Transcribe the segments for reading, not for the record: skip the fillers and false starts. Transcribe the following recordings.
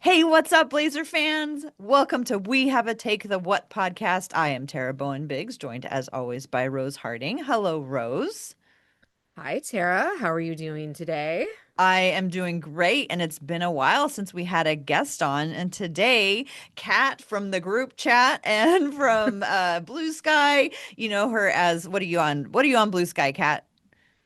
Hey, what's up, Blazer fans? Welcome to We Have a Take the What podcast. I am Tara Bowen Biggs, joined as always by Rose Harding. Hello, Rose. Hi, Tara. How are you doing today? I am doing great, and it's been a while since we had a guest on. And today, Kat from the group chat and from Blue Sky, you know her as what are you on? What are you on Blue Sky, Kat?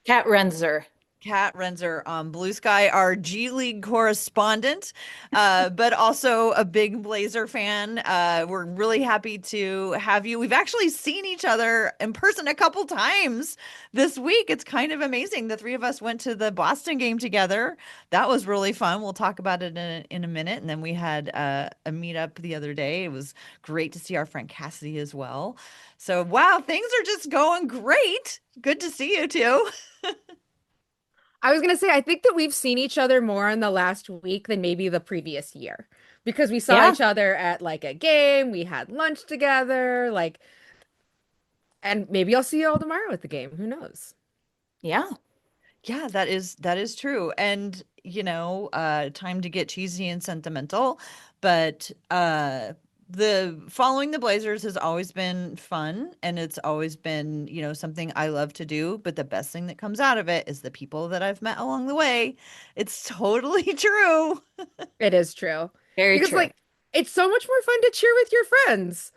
Catrenzer. Kat Renzer on Blue Sky, our G League correspondent, but also a big Blazer fan. We're really happy to have you. We've actually seen each other in person a couple times this week. It's kind of amazing. The three of us went to the Boston game together. That was really fun. We'll talk about it in a minute. And then we had a meetup the other day. It was great to see our friend Cassidy as well. So, wow, things are just going great. Good to see you too. I was going to say, I think that we've seen each other more in the last week than maybe the previous year because we saw Yeah, each other at like a game, we had lunch together, and maybe I'll see you all tomorrow at the game. Who knows? yeah. Yeah, that is true. And time to get cheesy and sentimental, but the following the Blazers has always been fun and it's always been, something I love to do, but the best thing that comes out of it is the people that I've met along the way. It's totally true. It is true. Very Because true. it's so much more fun to cheer with your friends.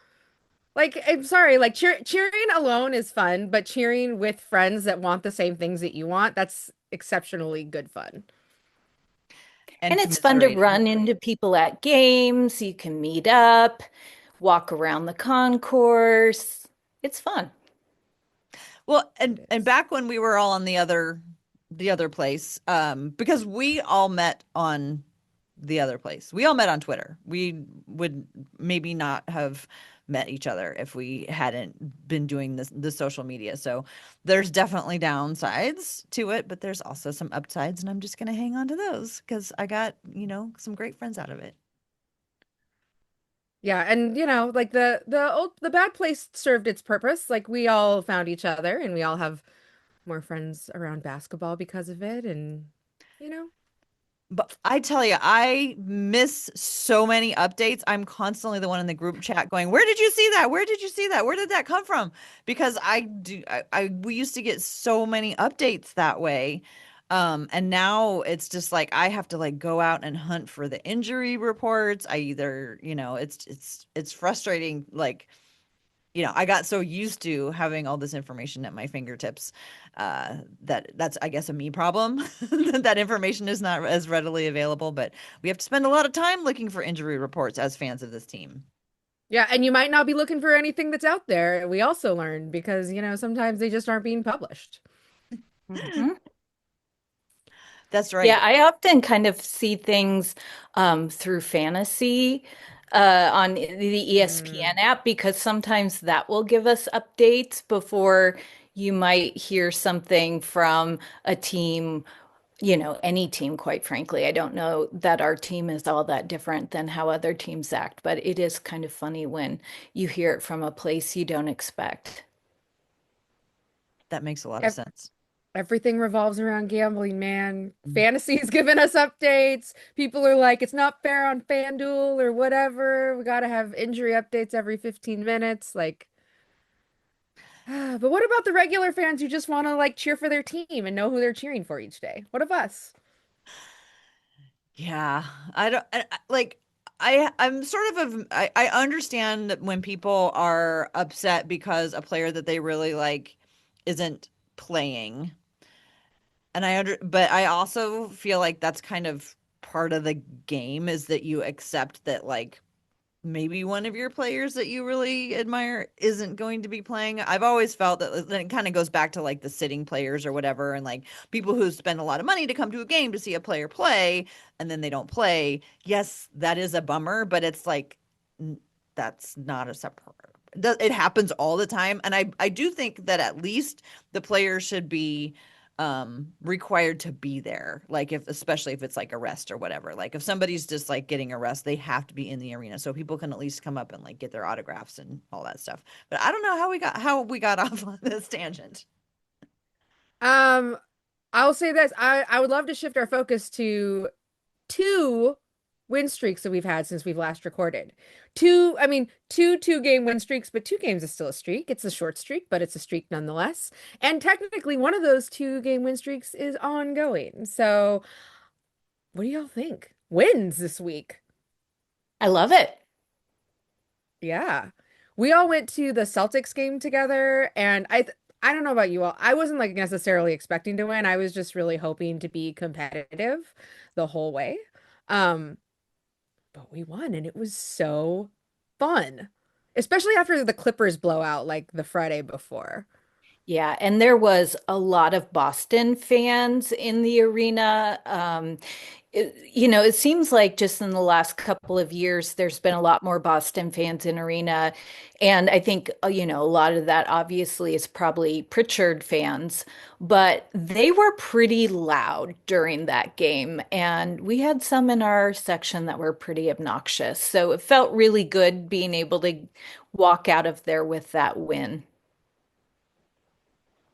I'm sorry, cheering alone is fun, but cheering with friends that want the same things that you want, that's exceptionally good fun. And And it's fun to commiserating. run into people at games. You can meet up, walk around the concourse. It's fun. Well, and It and is. back when we were all on the other place, because we all met on the other place. We all met on Twitter. We would maybe not have met each other if we hadn't been doing the social media. So there's definitely downsides to it, but there's also some upsides, and I'm just gonna hang on to those because I got, some great friends out of it. Yeah, and like the bad place served its purpose. Like we all found each other and we all have more friends around basketball because of it and you know. But I tell you, I miss so many updates. I'm constantly the one in the group chat going, "Where did you see that? Where did you see that? Where did that come from?" Because we used to get so many updates that way. And now it's just like I have to like go out and hunt for the injury reports. I either, it's frustrating like I got so used to having all this information at my fingertips, that's, I guess, a me problem. That information is not as readily available, but we have to spend a lot of time looking for injury reports as fans of this team. Yeah, and you might not be looking for anything that's out there. We also learned because, sometimes they just aren't being published. Mhm. That's Yeah, right. I often kind of see things through fantasy on the Mm. ESPN app because sometimes that will give us updates before you might hear something from a team, any team, quite frankly. I don't know that our team is all that different than how other teams act, but it is kind of funny when you hear it from a place you don't expect. That makes a lot of Ev- sense. Everything revolves around gambling, man. Mm. Fantasy's giving us updates. People are like, it's not fair on FanDuel or whatever. We gotta have injury updates every 15 minutes. But what about the regular fans who just want to like cheer for their team and know who they're cheering for each day? What of us? Yeah, I don't like. I'm sort of I understand that when people are upset because a player that they really like isn't playing. But I also feel like that's kind of part of the game is that you accept that like maybe one of your players that you really admire isn't going to be playing. I've always felt that then it kind of goes back to like the sitting players or whatever and like people who spend a lot of money to come to a game to see a player play and then they don't play. Yes, that is a bummer, but it's like that's not a separate it happens all the time and I do think that at least the players should be required to be there, like if especially if it's like arrest or whatever, like if somebody's just like getting arrested they have to be in the arena so people can at least come up and like get their autographs and all that stuff. But I don't know how we got off on this tangent. Um, I'll say this. I would love to shift our focus to two win streaks that we've had since we've last recorded. Two, I mean, two-game win streaks, but 2 games is still a streak. It's a short streak, but it's a streak nonetheless. And technically, one of those 2-game win streaks is ongoing. So, what do y'all think? Wins this week. I love it. Yeah. We all went to the Celtics game together, and I don't know about you all. I wasn't like necessarily expecting to win. I was just really hoping to be competitive the whole way. Um, but we won and it was so fun. Especially after the Clippers blowout like the Friday before. Yeah, and there was a lot of Boston fans in the arena. It seems like just in the last couple of years, there's been a lot more Boston fans in arena. And I think, a lot of that obviously is probably Pritchard fans, but they were pretty loud during that game. And we had some in our section that were pretty obnoxious. So it felt really good being able to walk out of there with that win.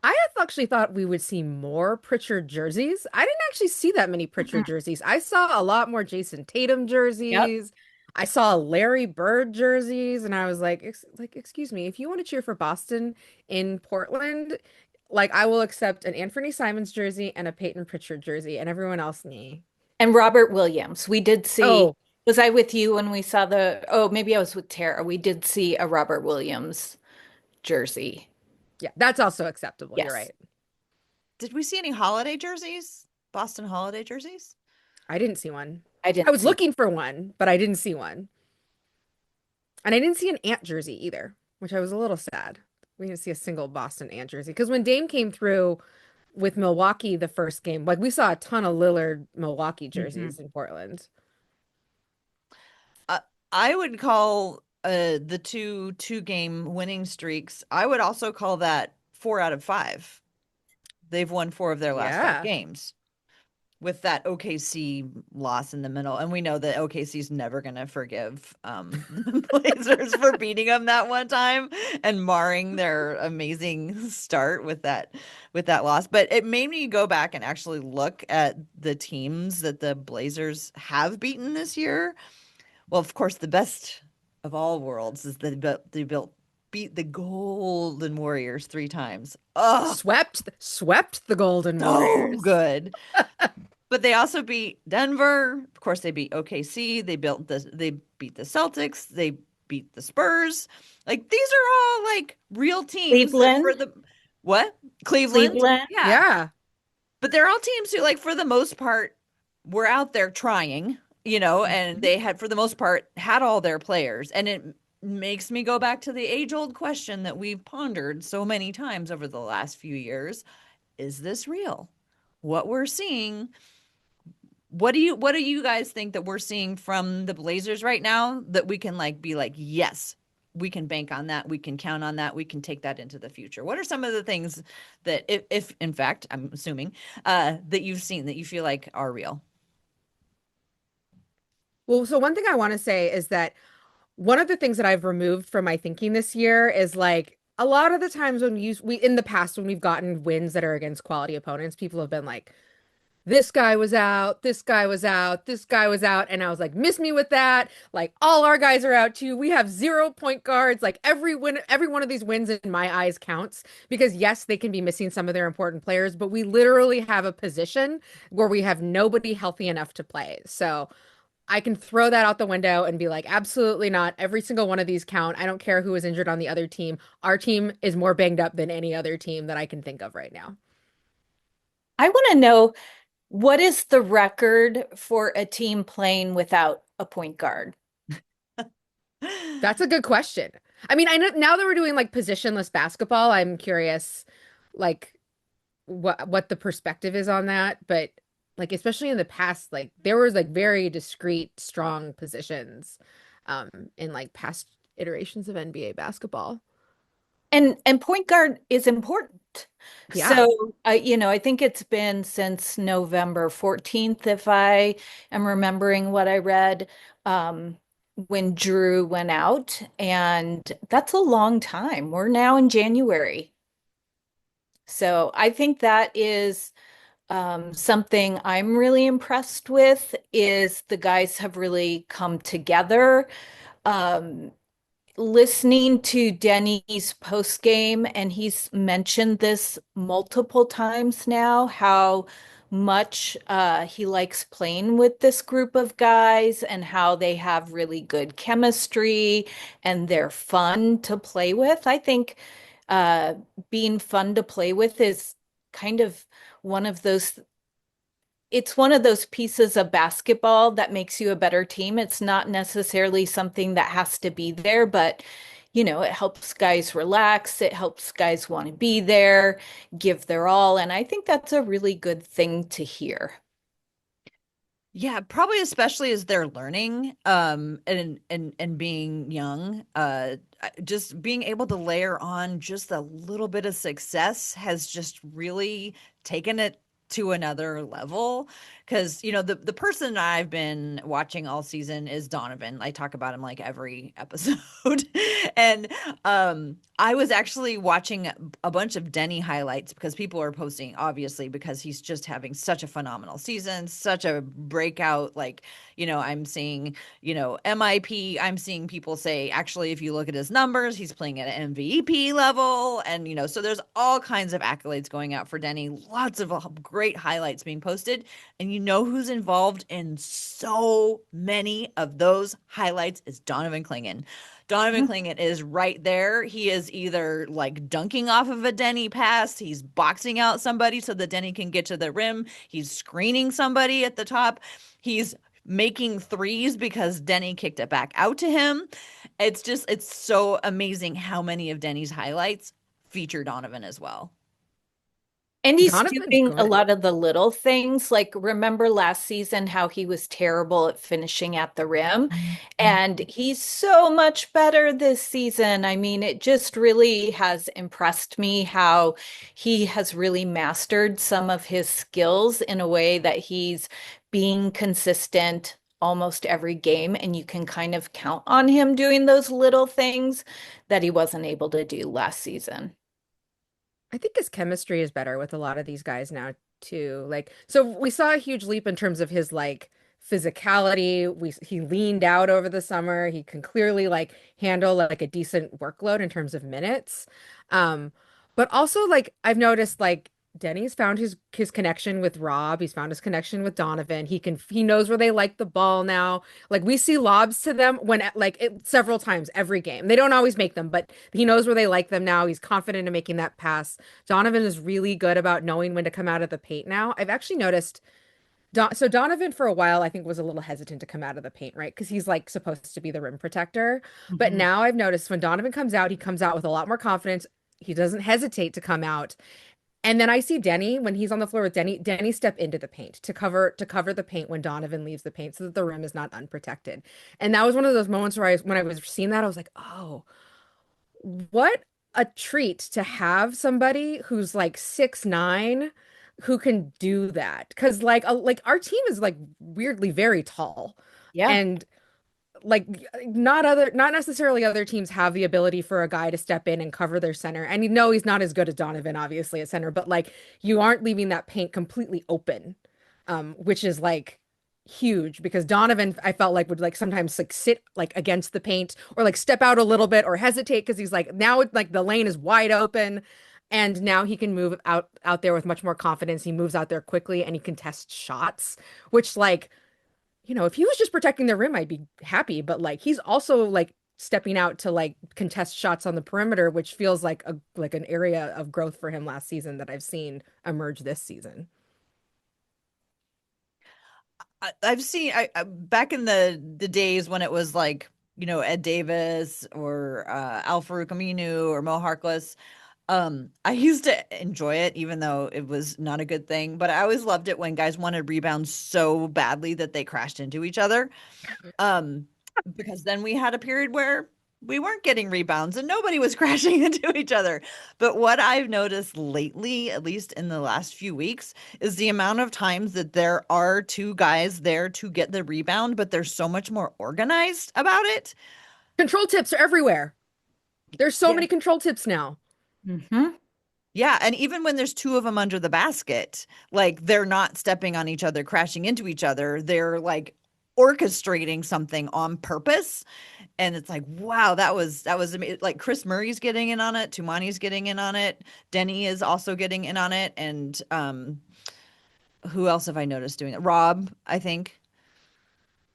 I had actually thought we would see more Pritchard jerseys. I didn't actually see that many Pritchard jerseys. I saw a lot more Jason Tatum Yep. jerseys. I saw Larry Bird jerseys, and I was like, excuse me, if you want to cheer for Boston in Portland, like I will accept an Anthony Simons jersey and a Peyton Pritchard jersey, and everyone else, me. And Robert Williams. We did see, Oh, was I with you when we saw maybe I was with Tara. We did see a Robert Williams jersey. yeah, that's also acceptable. You're Yes, right. Did we see any holiday jerseys? Boston holiday jerseys? I didn't see one. I I didn't was see. looking for one, but I didn't see one. And I didn't see an Ant jersey either, which I was a little sad. We didn't see a single Boston Ant jersey because when Dame came through with Milwaukee the first game, like we saw a ton of Lillard Milwaukee Mhm. jerseys in Portland. Uh, I would call the two game winning streaks. I would also call that 4 out of 5. They've won 4 of their last 5 Yeah. games with that OKC loss in the middle. And we know that OKC is never going to forgive the Blazers for beating them that one time and marring their amazing start with that loss. But it made me go back and actually look at the teams that the Blazers have beaten this year. Well, of course, the best of all worlds is that they beat the Golden Warriors 3 times. Oh, Swept the Golden so Warriors. good. But they also beat Denver. Of course, they beat OKC. They beat the Celtics. They beat the Spurs. Like these are all like real teams that for Cleveland, the what? Cleveland. Cleveland. Yeah. Yeah. But they're all teams who like for the most part were out there trying, and Mhm. they had for the most part had all their players. And it makes me go back to the age-old question that we've pondered so many times over the last few years. Is this real? What we're seeing, what do you guys think that we're seeing from the Blazers right now that we can like be like, yes, we can bank on that, we can count on that, we can take that into the future? What are some of the things that if in fact, I'm assuming, that you've seen that you feel like are real? Well, so one thing I want to say is that one of the things that I've removed from my thinking this year is like a lot of the times when we in the past when we've gotten wins that are against quality opponents, people have been like, this guy was out, this guy was out, this guy was out. And I was like, miss me with that. Like all our guys are out too. We have 0 point guards. Like every one of these wins in my eyes counts because yes, they can be missing some of their important players, but we literally have a position where we have nobody healthy enough to play. So I can throw that out the window and be like, absolutely not. Every single one of these count. I don't care who is injured on the other team. Our team is more banged up than any other team that I can think of right now. I want to know what is the record for a team playing without a point guard? That's a good question. I mean, I know now that we're doing like positionless basketball, I'm curious like what the perspective is on that, but like especially in the past, like there was like very discrete, strong positions in like past iterations of NBA basketball. And point guard is important. Yeah. So, I think it's been since November 14th, if I am remembering what I read, when Drew went out, and that's a long time. We're now in January. So I think that is Something I'm really impressed with is the guys have really come together. Um, Listening to Denny's post game, and he's mentioned this multiple times now, how much he likes playing with this group of guys and how they have really good chemistry and they're fun to play with. I think uh, being fun to play with is kind of one of those it's one of those pieces of basketball that makes you a better team. It's not necessarily something that has to be there, but it helps guys relax. It helps guys want to be there, give their all. And I think that's a really good thing to hear. Yeah, probably especially as they're learning, and being young, just being able to layer on just a little bit of success has just really taken it to another level. Because, the person I've been watching all season is Donovan. I talk about him like every episode. And I was actually watching a bunch of Deni highlights because people are posting, obviously, because he's just having such a phenomenal season, such a breakout. Like, I'm seeing, MIP. I'm seeing people say, actually, if you look at his numbers, he's playing at an MVP level. And, so there's all kinds of accolades going out for Deni, lots of great highlights being posted. And who's involved in so many of those highlights is Donovan Clingan. Donovan Clingan is right there. He is either like dunking off of a Deni pass, he's boxing out somebody so that Deni can get to the rim, he's screening somebody at the top, he's making threes because Deni kicked it back out to him. It's so amazing how many of Deni's highlights feature Donovan as well. And he's Donovan's doing a good. lot of the little things. Like, remember last season how he was terrible at finishing at the rim? And he's so much better this season. I mean, it just really has impressed me how he has really mastered some of his skills in a way that he's being consistent almost every game. And you can kind of count on him doing those little things that he wasn't able to do last season. I think his chemistry is better with a lot of these guys now too. Like, so we saw a huge leap in terms of his like physicality. He leaned out over the summer. He can clearly like handle like a decent workload in terms of minutes. Um, but also like I've noticed like Denny's found his connection with Rob. He's found his connection with Donovan. He knows where they like the ball now. Like we see lobs to them several times every game. They don't always make them, but he knows where they like them now. He's confident in making that pass. Donovan is really good about knowing when to come out of the paint now. I've actually noticed so Donovan for a while I think was a little hesitant to come out of the paint, right? Because he's like supposed to be the rim protector. But Mhm. now I've noticed when Donovan comes out, he comes out with a lot more confidence. He doesn't hesitate to come out. And then I see Deni when he's on the floor with Deni step into the paint to cover the paint when Donovan leaves the paint so that the rim is not unprotected. And that was one of those moments where when I was seeing that, I was like, oh, what a treat to have somebody who's like 6'9" who can do that. Because like our team is like weirdly very tall. Yeah. And like not necessarily other teams have the ability for a guy to step in and cover their center. And you know he's not as good as Donovan, obviously, at center, but like you aren't leaving that paint completely open, which is like huge because Donovan, I felt like would like sometimes like sit like against the paint or like step out a little bit or hesitate because he's like now like the lane is wide open. And now he can move out there with much more confidence. He moves out there quickly and he contests shots, which like if he was just protecting the rim, I'd be happy. But like he's also like stepping out to like contest shots on the perimeter, which feels like an area of growth for him last season that I've seen emerge this season. I've seen back in the days when it was like, Ed Davis or Al Farouk Aminu or Mo Harkless. I used to enjoy it, even though it was not a good thing. But I always loved it when guys wanted rebounds so badly that they crashed into each other. Um, because then we had a period where we weren't getting rebounds and nobody was crashing into each other. But what I've noticed lately, at least in the last few weeks, is the amount of times that there are two guys there to get the rebound, but they're so much more organized about it. Control tips are everywhere. There's so Yeah. many control tips now. Hmm. Yeah, and even when there's two of them under the basket, like they're not stepping on each other, crashing into each other. They're like orchestrating something on purpose. And it's like, wow, that was like Chris Murray's getting in on it, Tumani's getting in on it, Denny is also getting in on it, and who else have I noticed doing it? Rob, I think.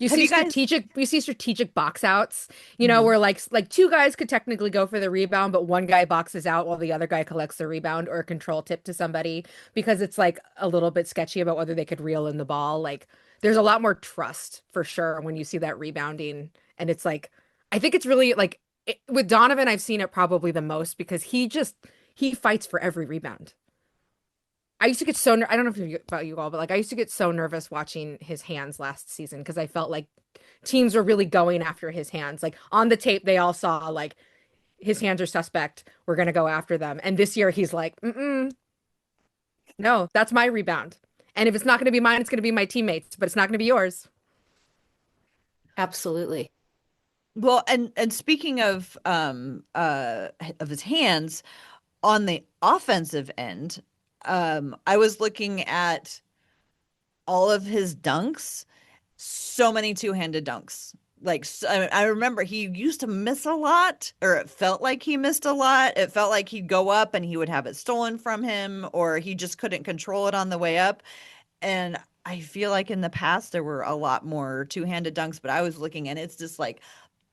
Have you guys? You see strategic box outs, Mhm. where like two guys could technically go for the rebound, but one guy boxes out while the other guy collects the rebound, or a control tip to somebody because it's like a little bit sketchy about whether they could reel in the ball. Like there's a lot more trust for sure when you see that rebounding. And it's like I think it's really like with Donovan, I've seen it probably the most because he fights for every rebound. I used to get I don't know if about you all, but like I used to get so nervous watching his hands last season because I felt like teams were really going after his hands. Like on the tape, they all saw like his hands are suspect. We're gonna go after them. And this year, he's like, no, that's my rebound. And if it's not gonna be mine, it's gonna be my teammates, but it's not gonna be yours. Absolutely. Well, and speaking of his hands on the offensive end, I was looking at all of his dunks, so many two-handed dunks. Like I remember he used to miss a lot, or it felt like he missed a lot. It felt like he'd go up and he would have it stolen from him, or he just couldn't control it on the way up. And I feel like in the past there were a lot more two-handed dunks, but I was looking and it's just like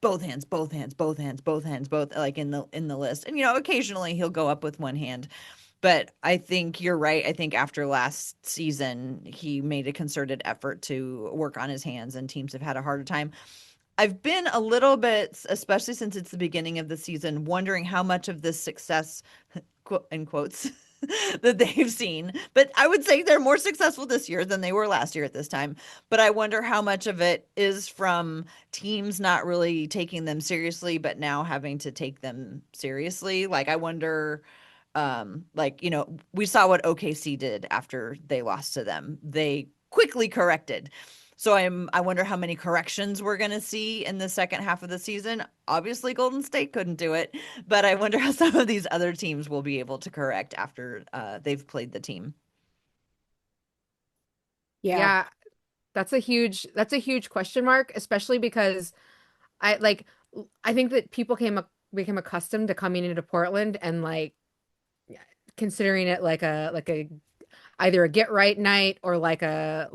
both hands, both hands, both hands, both hands, both like in the list. And occasionally he'll go up with one hand. But I think you're right. I think after last season, he made a concerted effort to work on his hands, and teams have had a harder time. I've been a little bit, especially since it's the beginning of the season, wondering how much of this success, quote in quotes, that they've seen. But I would say they're more successful this year than they were last year at this time. But I wonder how much of it is from teams not really taking them seriously, but now having to take them seriously. Like I wonder, like, we saw what OKC did after they lost to them. They quickly corrected. So I wonder how many corrections we're going to see in the second half of the season. Obviously Golden State couldn't do it, but I wonder how some of these other teams will be able to correct after they've played the team. Yeah. Yeah, that's a huge question mark, especially because I like I think that people became accustomed to coming into Portland and like considering it like a either a get right night or like a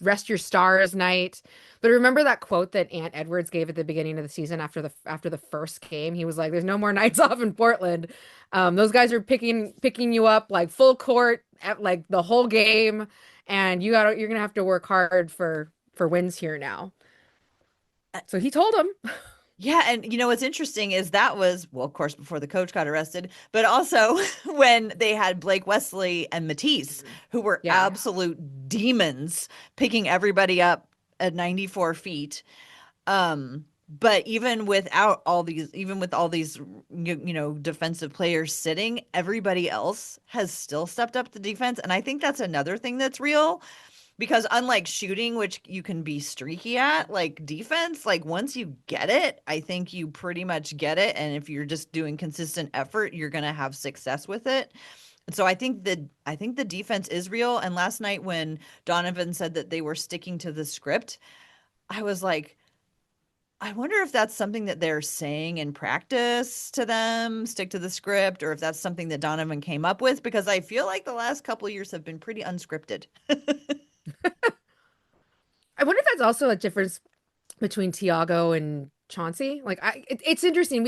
rest your stars night. But remember that quote that Ant Edwards gave at the beginning of the season after the first game? He was like, "There's no more nights off in Portland. Those guys are picking you up like full court at like the whole game, and you're gonna have to work hard for wins here now." So he told him, Yeah, and what's interesting is that was, well, of course, before the coach got arrested, but also when they had Blake Wesley and Matisse, who were "Yeah, absolute demons, picking everybody up at 94 feet. But even with all these, defensive players sitting, everybody else has still stepped up the defense. And I think that's another thing that's real because unlike shooting, which you can be streaky at, like defense, like once you get it, I think you pretty much get it. And if you're just doing consistent effort, you're going to have success with it. And so I think the defense is real. And last night when Donovan said that they were sticking to the script, I was like, I wonder if that's something that they're saying in practice to them, stick to the script, or if that's something that Donovan came up with, because I feel like the last couple of years have been pretty unscripted. I wonder if that's also a difference between Tiago and Chauncey. Like it's interesting.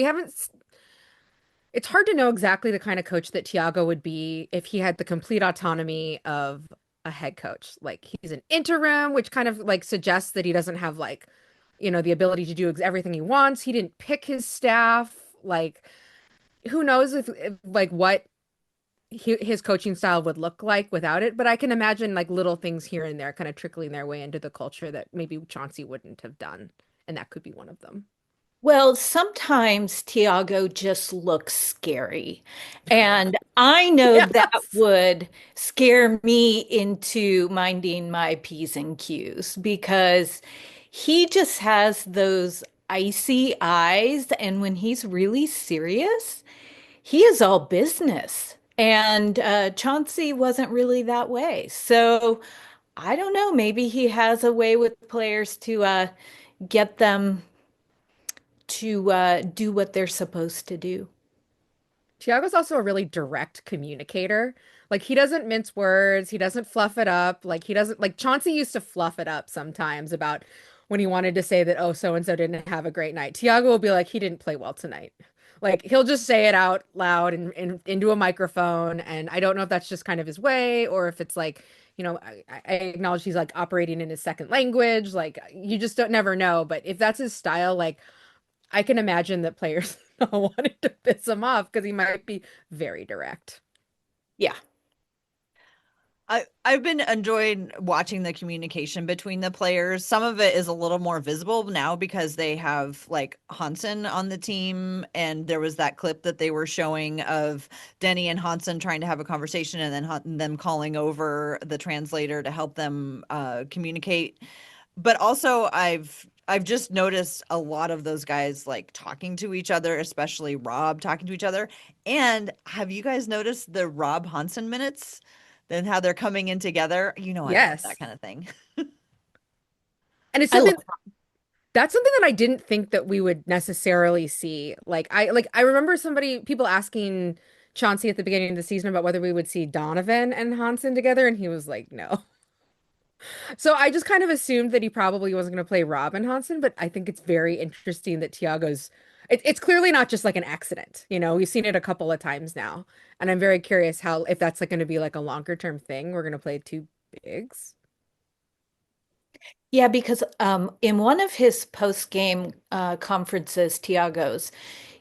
It's hard to know exactly the kind of coach that Tiago would be if he had the complete autonomy of a head coach. Like he's an interim, which kind of like suggests that he doesn't have like, the ability to do everything he wants. He didn't pick his staff. Like who knows if like what his coaching style would look like without it. But I can imagine like little things here and there kind of trickling their way into the culture that maybe Chauncey wouldn't have done. And that could be one of them. Well, sometimes Tiago just looks scary. And I know that Yes. would scare me into minding my P's and Q's because he just has those icy eyes. And when he's really serious, he is all business. And Chauncey wasn't really that way. So I don't know. Maybe he has a way with players to get them to do what they're supposed to do. Tiago's also a really direct communicator. Like he doesn't mince words, he doesn't fluff it up. Like he doesn't like Chauncey used to fluff it up sometimes about when he wanted to say that, oh, so and so didn't have a great night. Tiago will be like, he didn't play well tonight. Like he'll just say it out loud and into a microphone. And I don't know if that's just kind of his way or if it's like, I acknowledge he's like operating in his second language. Like you just don't never know. But if that's his style, like I can imagine that players not wanting to piss him off because he might be very direct. Yeah. I've been enjoying watching the communication between the players. Some of it is a little more visible now because they have like Hansen on the team, and there was that clip that they were showing of Deni and Hansen trying to have a conversation, and then them calling over the translator to help them communicate. But also, I've just noticed a lot of those guys like talking to each other, especially Rob talking to each other. And have you guys noticed the Rob Hansen minutes? Then how they're coming in together? You know, I love that Yes. kind of thing. And it's I love something that's something that I didn't think that we would necessarily see. Like I remember people asking Chauncey at the beginning of the season about whether we would see Donovan and Hansen together, and he was like, no. So I just kind of assumed that he probably wasn't going to play Robin Hansen, but I think it's very interesting that it's clearly not just like an accident. We've seen it a couple of times now. And I'm very curious how, if that's like going to be like a longer term thing, we're going to play two bigs. Yeah, because in one of his post-game conferences, Tiago's,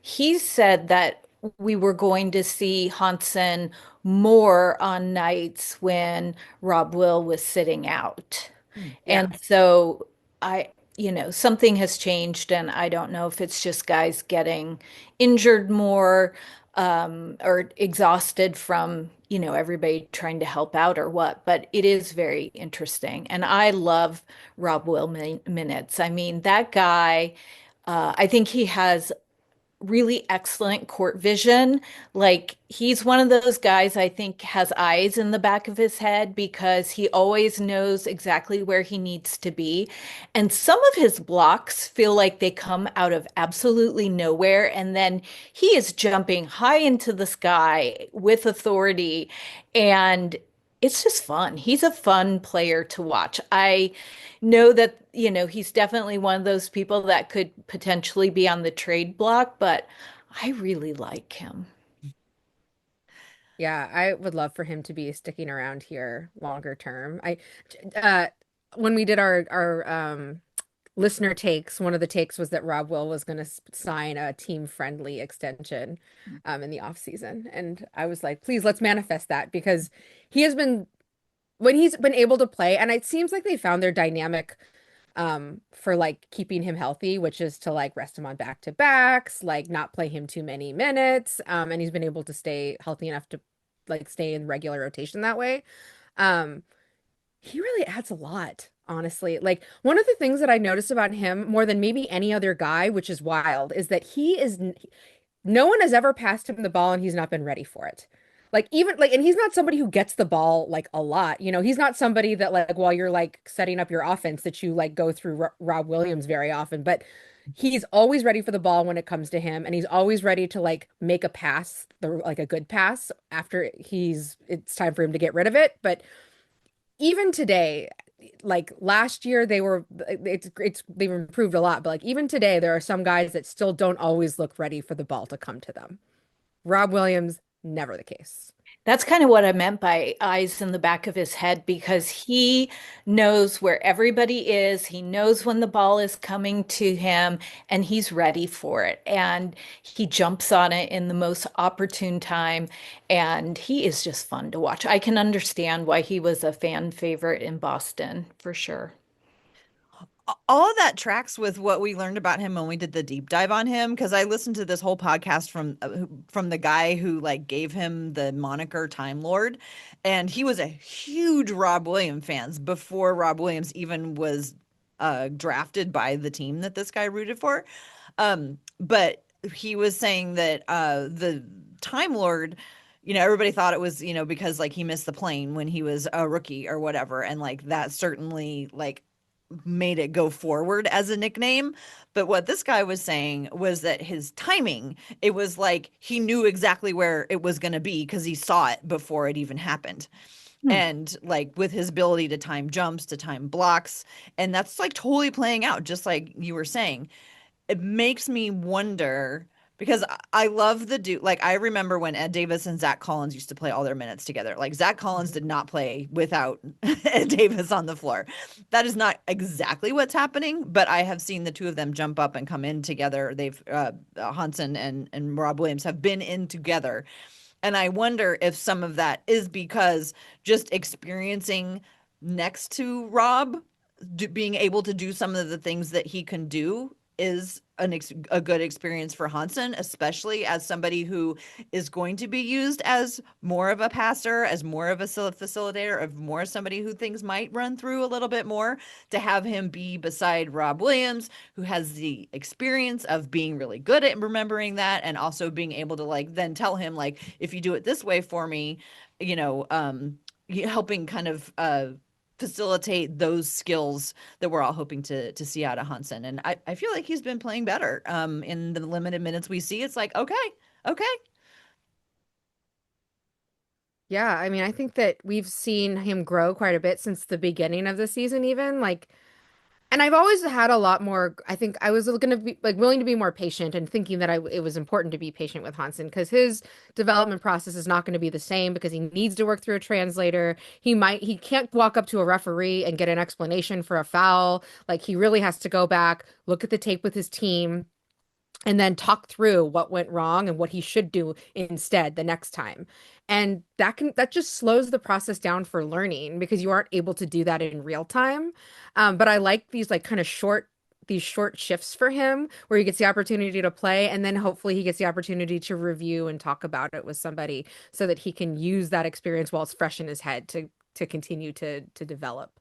he said that we were going to see Hansen more on nights when Rob Will was sitting out. Hmm. Yeah. And so something has changed, and I don't know if it's just guys getting injured more or exhausted from, everybody trying to help out or what, but it is very interesting. And I love Rob Will minutes. I mean, that guy, I think he has really excellent court vision. Like he's one of those guys I think has eyes in the back of his head because he always knows exactly where he needs to be. And some of his blocks feel like they come out of absolutely nowhere. And then he is jumping high into the sky with authority. And it's just fun. He's a fun player to watch. I know that, he's definitely one of those people that could potentially be on the trade block, but I really like him. Yeah, I would love for him to be sticking around here longer term. Uh, when we did our listener takes, one of the takes was that Rob Will was going to sign a team friendly extension in the off season, and I was like, please let's manifest that because he has been when he's been able to play, and it seems like they found their dynamic for like keeping him healthy, which is to like rest him on back to backs, like not play him too many minutes, and he's been able to stay healthy enough to like stay in regular rotation that way. Um, he really adds a lot, honestly. Like one of the things that I noticed about him more than maybe any other guy, which is wild, is that no one has ever passed him the ball and he's not been ready for it. Like even like and he's not somebody who gets the ball like a lot. He's not somebody that like while you're like setting up your offense that you like go through Rob Williams very often, but he's always ready for the ball when it comes to him and he's always ready to like make a pass, like a good pass after it's time for him to get rid of it. But even today, like last year they've improved a lot, but like even today there are some guys that still don't always look ready for the ball to come to them. Rob Williams, never the case. That's kind of what I meant by eyes in the back of his head because he knows where everybody is. He knows when the ball is coming to him and he's ready for it. And he jumps on it in the most opportune time. And he is just fun to watch. I can understand why he was a fan favorite in Boston for sure. All of that tracks with what we learned about him when we did the deep dive on him because I listened to this whole podcast from the guy who like gave him the moniker Time Lord, and he was a huge Rob Williams fans before Rob Williams even was drafted by the team that this guy rooted for. But he was saying that the Time Lord, everybody thought it was, because like he missed the plane when he was a rookie or whatever. And like that certainly like made it go forward as a nickname. But what this guy was saying was that his timing, it was like he knew exactly where it was going to be because he saw it before it even happened. Hmm. And like with his ability to time jumps, to time blocks, and that's like totally playing out, just like you were saying. It makes me wonder because I love the dude. Like I remember when Ed Davis and Zach Collins used to play all their minutes together. Like Zach Collins did not play without Ed Davis on the floor. That is not exactly what's happening, but I have seen the two of them jump up and come in together. They've Hansen and Rob Williams have been in together. And I wonder if some of that is because just experiencing next to Rob, being able to do some of the things that he can do is a good experience for Hansen, especially as somebody who is going to be used as more of a passer, as more of a facilitator, of more somebody who things might run through a little bit more. To have him be beside Rob Williams, who has the experience of being really good at remembering that, and also being able to like then tell him like, if you do it this way for me, helping kind of facilitate those skills that we're all hoping to see out of Hansen. And I feel like he's been playing better in the limited minutes we see. It's like, okay, okay. Yeah, I mean, I think that we've seen him grow quite a bit since the beginning of the season, even like, and I've always had a lot more. I think I was going to be like willing to be more patient and thinking that it was important to be patient with Hansen because his development process is not going to be the same because he needs to work through a translator. He can't walk up to a referee and get an explanation for a foul. Like he really has to go back, look at the tape with his team and then talk through what went wrong and what he should do instead the next time. And that just slows the process down for learning because you aren't able to do that in real time. But I like these like kind of these short shifts for him where he gets the opportunity to play and then hopefully he gets the opportunity to review and talk about it with somebody so that he can use that experience while it's fresh in his head to continue to develop.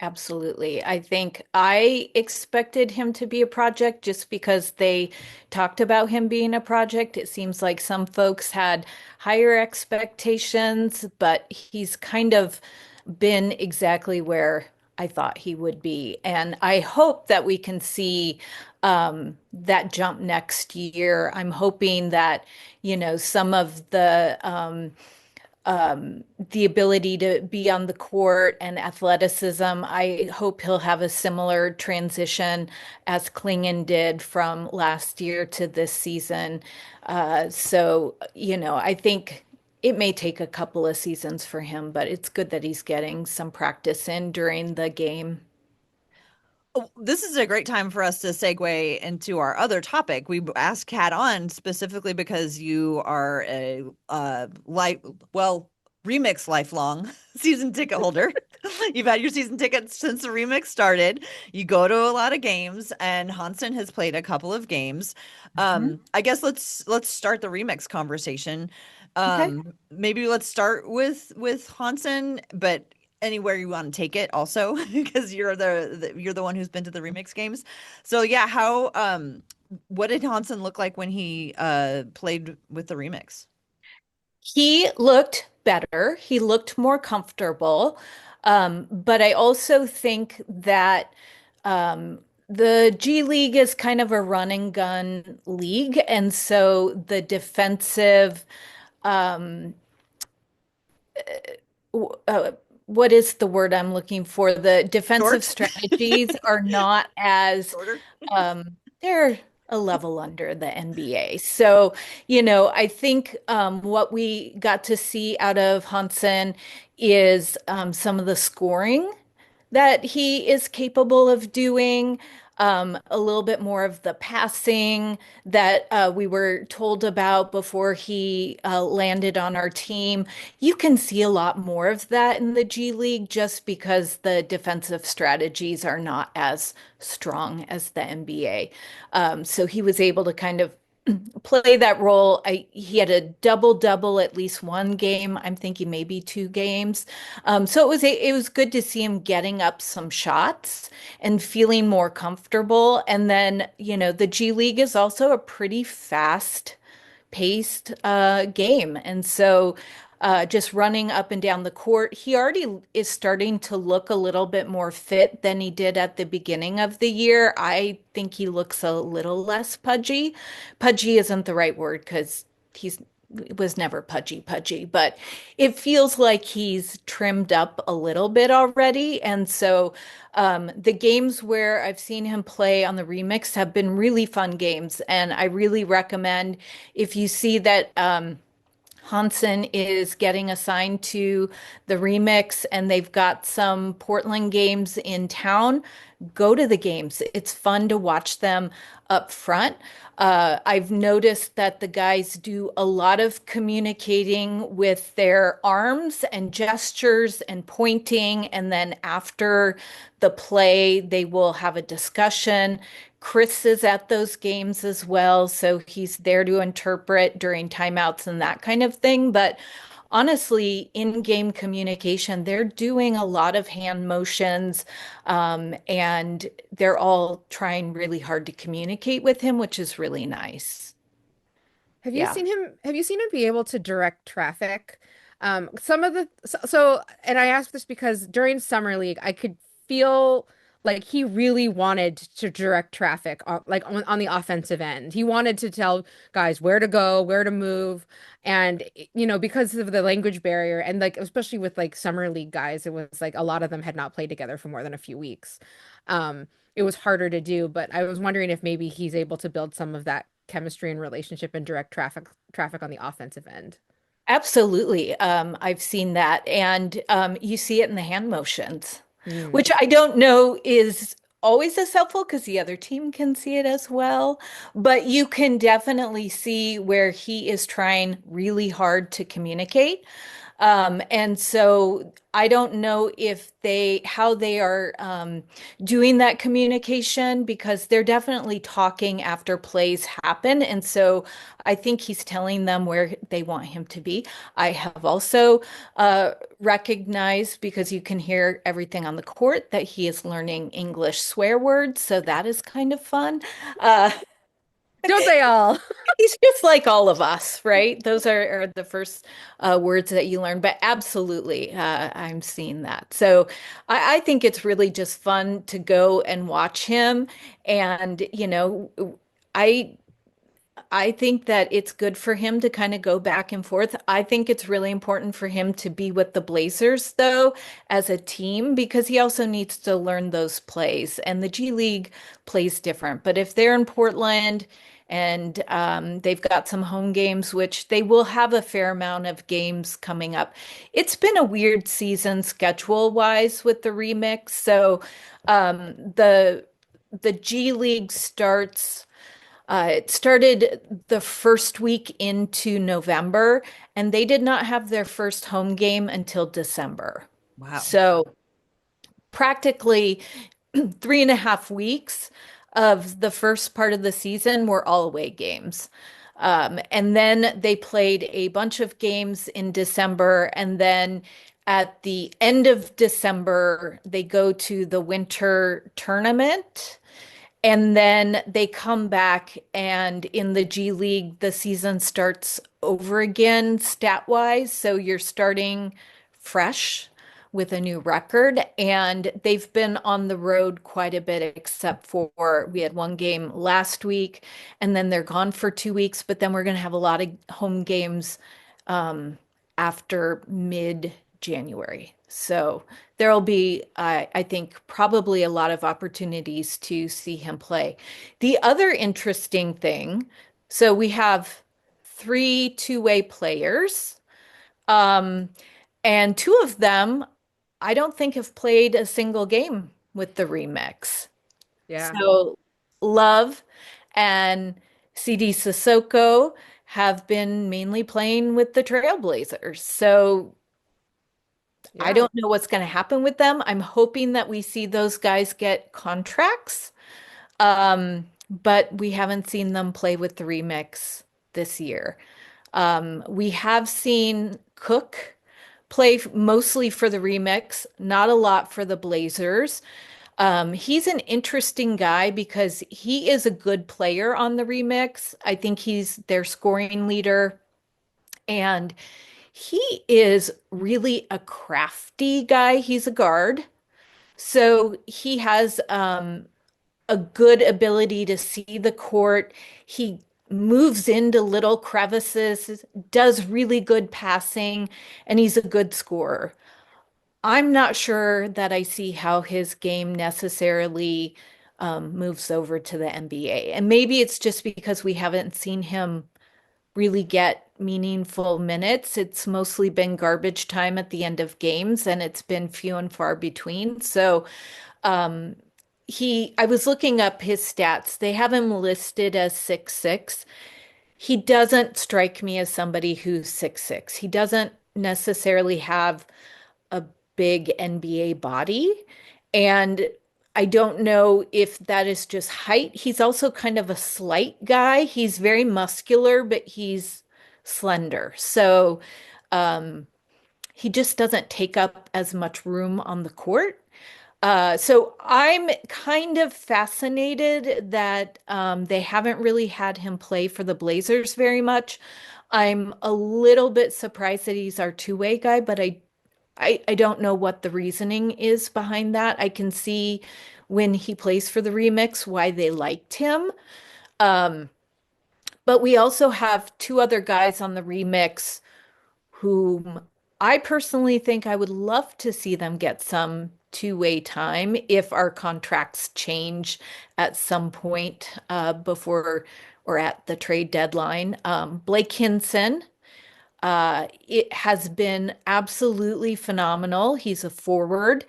Absolutely. I think I expected him to be a project just because they talked about him being a project. It seems like some folks had higher expectations, but he's kind of been exactly where I thought he would be. And I hope that we can see that jump next year. I'm hoping that, some of the ability to be on the court and athleticism. I hope he'll have a similar transition as Clingan did from last year to this season. I think it may take a couple of seasons for him, but it's good that he's getting some practice in during the game. Oh, this is a great time for us to segue into our other topic. We asked Kat on specifically because you are a remix lifelong season ticket holder. You've had your season tickets since the remix started. You go to a lot of games, and Hansen has played a couple of games. Mhm. I guess let's start the remix conversation. Okay. Maybe let's start with Hansen, but anywhere you want to take it also because you're the one who's been to the remix games. So yeah, how what did Hansen look like when he played with the remix? He looked better. He looked more comfortable. But I also think that the G League is kind of a run and gun league. And so the defensive, um, what is the word I'm looking for? The defensive Short? strategies are not as Shorter? they're a level under the NBA. So, I think what we got to see out of Hansen is some of the scoring that he is capable of doing, a little bit more of the passing that we were told about before he landed on our team. You can see a lot more of that in the G League just because the defensive strategies are not as strong as the NBA. So he was able to kind of play that role. He had a double double at least one game. I'm thinking maybe two games. So it was good to see him getting up some shots and feeling more comfortable. And then, the G League is also a pretty fast paced game. And so just running up and down the court, he already is starting to look a little bit more fit than he did at the beginning of the year. I think he looks a little less pudgy. Pudgy isn't the right word because he's was never pudgy, but it feels like he's trimmed up a little bit already. And so the games where I've seen him play on the remix have been really fun games. And I really recommend if you see that Hansen is getting assigned to the remix and they've got some Portland games in town, go to the games. It's fun to watch them up front. I've noticed that the guys do a lot of communicating with their arms and gestures and pointing. And then after the play, they will have a discussion. Chris is at those games as well, so he's there to interpret during timeouts and that kind of thing. But honestly, in-game communication, they're doing a lot of hand motions, and they're all trying really hard to communicate with him, which is really nice. Yeah. Have you seen him be able to direct traffic? Some of the and I ask this because during Summer League, I could feel like he really wanted to direct traffic on the offensive end. He wanted to tell guys where to go, where to move. And because of the language barrier and like especially with like Summer League guys, it was like a lot of them had not played together for more than a few weeks. It was harder to do, but I was wondering if maybe he's able to build some of that chemistry and relationship and direct traffic on the offensive end. Absolutely. I've seen that. And you see it in the hand motions, Mm. which I don't know is always as helpful because the other team can see it as well. But you can definitely see where he is trying really hard to communicate. And so I don't know if how they are doing that communication because they're definitely talking after plays happen. And so I think he's telling them where they want him to be. I have also recognized, because you can hear everything on the court, that he is learning English swear words. So that is kind of fun. Uh, Don't they all? He's just like all of us, right? Those are the first words that you learn, but absolutely, I'm seeing that. So I think it's really just fun to go and watch him. And, I I think that it's good for him to kind of go back and forth. I think it's really important for him to be with the Blazers, though, as a team, because he also needs to learn those plays. And the G League plays different. But if they're in Portland and they've got some home games, which they will have a fair amount of games coming up, it's been a weird season schedule-wise with the remix. So the G League starts. It started the first week into November, and they did not have their first home game until December. Wow. So practically 3.5 weeks of the first part of the season were all away games. And then they played a bunch of games in December, and then at the end of December, they go to the winter tournament. And then they come back, and in the G League, the season starts over again stat wise. So you're starting fresh with a new record. And they've been on the road quite a bit, except for we had one game last week, and then they're gone for 2 weeks. But then we're going to have a lot of home games after mid-January. So there'll be, I think, probably a lot of opportunities to see him play. The other interesting thing, so we have three two-way players, um, and two of them I don't think have played a single game with the remix. Yeah. So Love and Sidy Cissoko have been mainly playing with the Trailblazers. So I Yeah. don't know what's going to happen with them. I'm hoping that we see those guys get contracts, but we haven't seen them play with the remix this year. We have seen Cook play mostly for the remix, not a lot for the Blazers. He's an interesting guy because he is a good player on the remix. I think he's their scoring leader, and he is really a crafty guy. He's a guard, so he has a good ability to see the court. He moves into little crevices, does really good passing, and he's a good scorer. I'm not sure that I see how his game necessarily moves over to the NBA. And maybe it's just because we haven't seen him really get meaningful minutes. It's mostly been garbage time at the end of games, and it's been few and far between. So um, I was looking up his stats. They have him listed as 6'6". He doesn't strike me as somebody who's 6'6". He doesn't necessarily have a big NBA body. And I don't know if that is just height. He's also kind of a slight guy. He's very muscular, but he's slender. So um, he just doesn't take up as much room on the court. So I'm kind of fascinated that they haven't really had him play for the Blazers very much. I'm a little bit surprised that he's our two-way guy, but I don't know what the reasoning is behind that. I can see when he plays for the remix why they liked him. Um, but we also have two other guys on the remix whom I personally think I would love to see them get some two-way time if our contracts change at some point before or at the trade deadline. Blake Hinson, it has been absolutely phenomenal. He's a forward.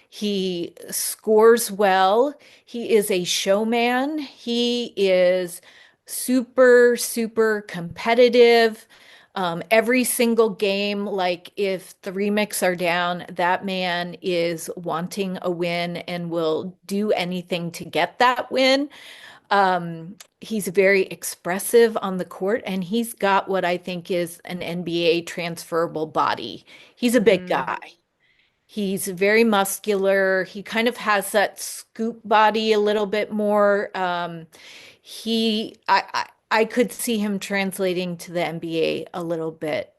He scores well. He is a showman. He is super, super competitive. Every single game, like if the remix are down, that man is wanting a win and will do anything to get that win. He's very expressive on the court, and he's got what I think is an NBA transferable body. He's a big Mm. guy. He's very muscular. He kind of has that scoop body a little bit more. I could see him translating to the NBA a little bit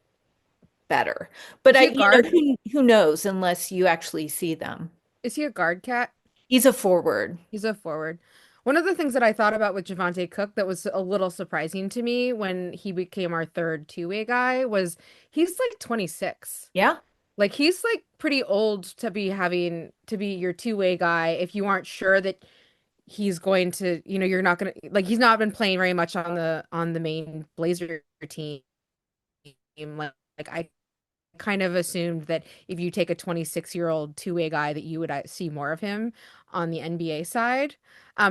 better. But Is he a guard? who knows unless you actually see them. Is he a guard cat? He's a forward. He's a forward. One of the things that I thought about with Javante Cook that was a little surprising to me when he became our third two-way guy was he's like 26. Yeah. Like he's like pretty old to be having to be your two-way guy if you aren't sure that he's going to, you're not going to like he's not been playing very much on the main Blazer team. Like I kind of assumed that if you take a 26-year-old two-way guy that you would see more of him on the NBA side.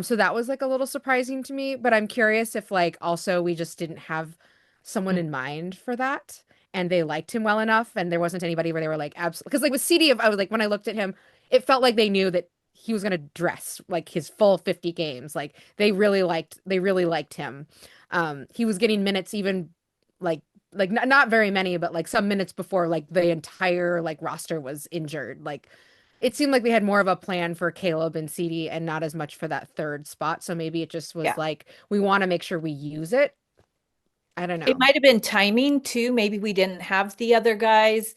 So that was like a little surprising to me, but I'm curious if like also we just didn't have someone in mind for that and they liked him well enough and there wasn't anybody where they were like absolutely because like with CD I was like when I looked at him it felt like they knew that he was going to dress like his full 50 games. Like they really liked him. He was getting minutes even like not very many, but like some minutes before like the entire like roster was injured. Like it seemed like they had more of a plan for Caleb and CD and not as much for that third spot. So maybe it just was Yeah. like we want to make sure we use it. I don't It know. might have been timing too. Maybe we didn't have the other guys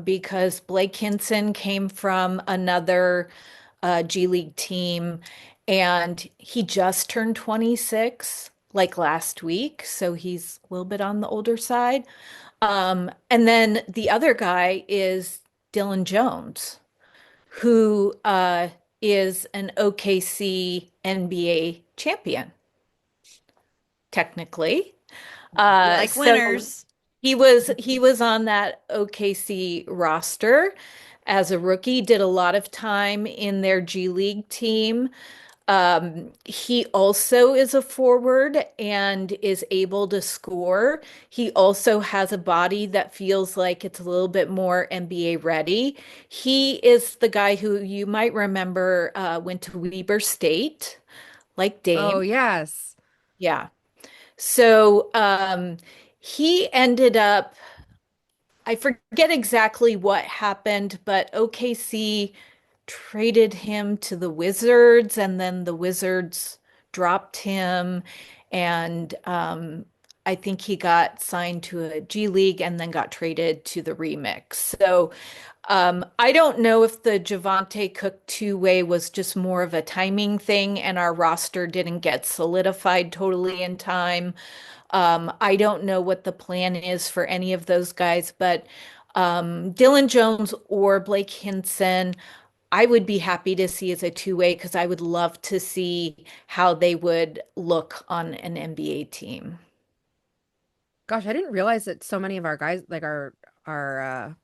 because Blake Hinson came from another G League team and he just turned 26 like last week. So he's a little bit on the older side. And then the other guy is Dylan Jones, who is an OKC NBA champion, technically. We like So winners. he was on that OKC roster as a rookie, did a lot of time in their G League team. He also is a forward and is able to score. He also has a body that feels like it's a little bit more NBA ready. He is the guy who you might remember went to Weber State, like Oh, Dame. yes. Yeah. So he ended up, I forget exactly what happened, but OKC traded him to the Wizards, and then the Wizards dropped him. And I think he got signed to a G League and then got traded to the Remix. So I don't know if the Javante Cook two-way was just more of a timing thing and our roster didn't get solidified totally in time. I don't know what the plan is for any of those guys, but Dylan Jones or Blake Hinson, I would be happy to see as a two-way because I would love to see how they would look on an NBA team. Gosh, I didn't realize that so many of our guys, like our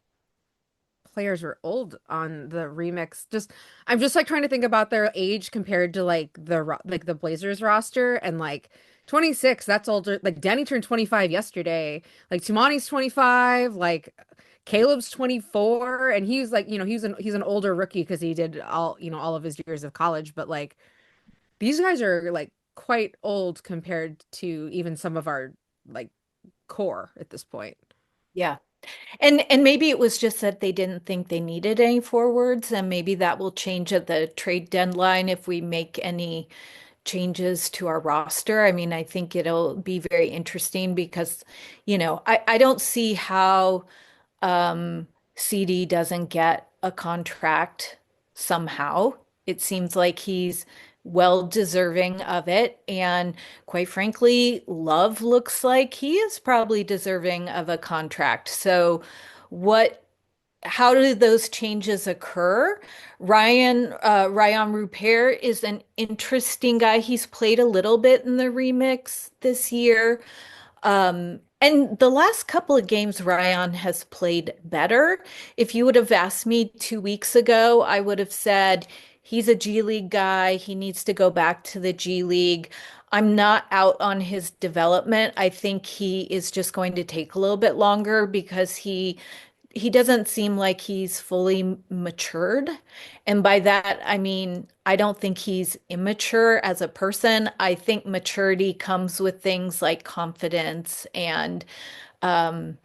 players were old on the remix. Just I'm just like trying to think about their age compared to like like the Blazers roster and like 26, that's older. Like Danny turned 25 yesterday. Like Tumani's 25, like Caleb's 24 and he's like, he's an older rookie because he did all of his years of college, but like these guys are like quite old compared to even some of our like core at this point. Yeah. And maybe it was just that they didn't think they needed any forwards, and maybe that will change at the trade deadline if we make any changes to our roster. I mean, I think it'll be very interesting because, I don't see how CD doesn't get a contract somehow. It seems like he's well deserving of it. And quite frankly, Love looks like he is probably deserving of a contract. So, what how did those changes occur? Ryan Rupert is an interesting guy. He's played a little bit in the remix this year. And the last couple of games, Ryan has played better. If you would have asked me 2 weeks ago, I would have said he's a G League guy. He needs to go back to the G League. I'm not out on his development. I think he is just going to take a little bit longer because he doesn't seem like he's fully matured. And by that, I mean, I don't think he's immature as a person. I think maturity comes with things like confidence, and um,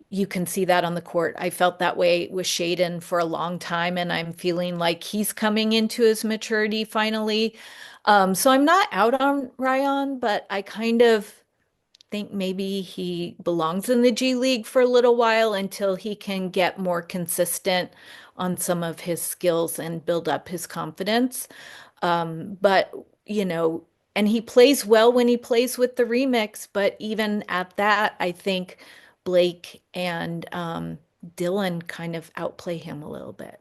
you can see that on the court. I felt that way with Shaden for a long time, and I'm feeling like he's coming into his maturity finally. So I'm not out on Ryan, but I kind of think maybe he belongs in the G League for a little while until he can get more consistent on some of his skills and build up his confidence. But, you know, and he plays well when he plays with the remix, but even at that, I think Blake and Dylan kind of outplay him a little bit.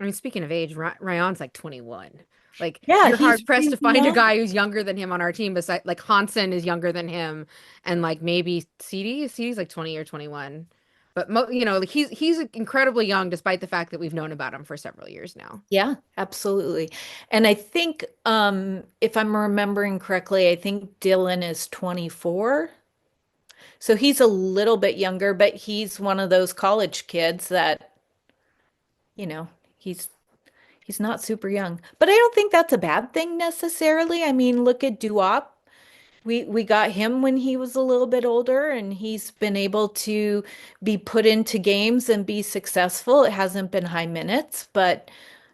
I mean, speaking of age, Ryan's like 21. Like Yeah, you're he's hard pressed really to find a young. guy who's younger than him on our team. Besides, like Hansen is younger than him, and like maybe CD's like 20 or 21. But like he's incredibly young, despite the fact that we've known about him for several years now. Yeah, absolutely. And I think if I'm remembering correctly, I think Dylan is 24. So he's a little bit younger, but he's one of those college kids that, you know, he's he's not super young. But I don't think that's a bad thing necessarily. I mean, look at Duop. We got him when he was a little bit older, and he's been able to be put into games and be successful. It hasn't been high minutes, but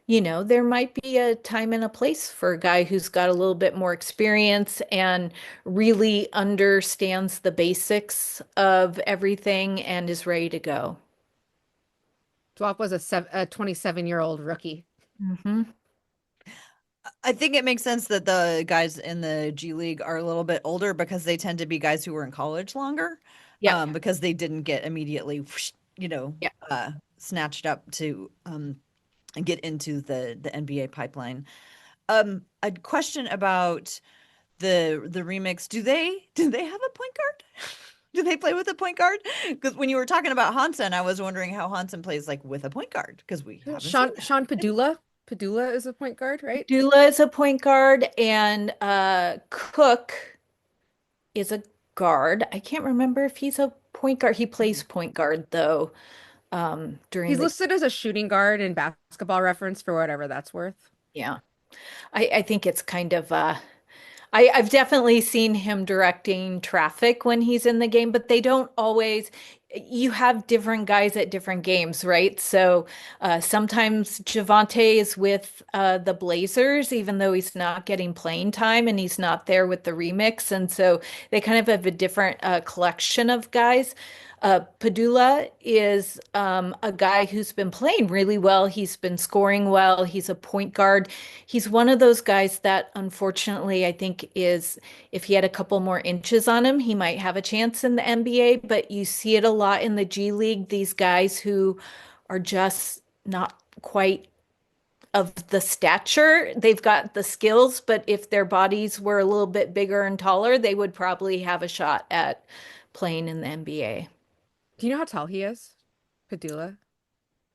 there might be a time and a place for a guy who's got a little bit more experience and really understands the basics of everything and is ready to go. Dwop was a 27-year-old rookie. Hmm. I think it makes sense that the guys in the G League are a little bit older because they tend to be guys who were in college longer, Yep. because they didn't get immediately, whoosh, Yep. snatched up to get into the NBA pipeline. A question about the remix. Do they have a point guard? Do they play with a point guard? Because when you were talking about Hansen, I was wondering how Hansen plays like with a point guard because we haven't seen that. Sean Padula. Padula is a point guard, right? Dula is a point guard, and Cook is a guard. I can't remember if he's a point guard. He plays point guard though, during He's the listed as a shooting guard in Basketball Reference for whatever that's worth. yeah. I think it's kind of I've definitely seen him directing traffic when he's in the game, but they don't always. you have different guys at different games, right? So sometimes Javante is with the Blazers, even though he's not getting playing time and he's not there with the remix. And so they kind of have a different collection of guys. Padula is a guy who's been playing really well. He's been scoring well. He's a point guard. He's one of those guys that, unfortunately, I think is if he had a couple more inches on him, he might have a chance in the NBA. But you see it a lot in the G League, these guys who are just not quite of the stature. They've got the skills, but if their bodies were a little bit bigger and taller, they would probably have a shot at playing in the NBA. Do you know how tall he is? Padula?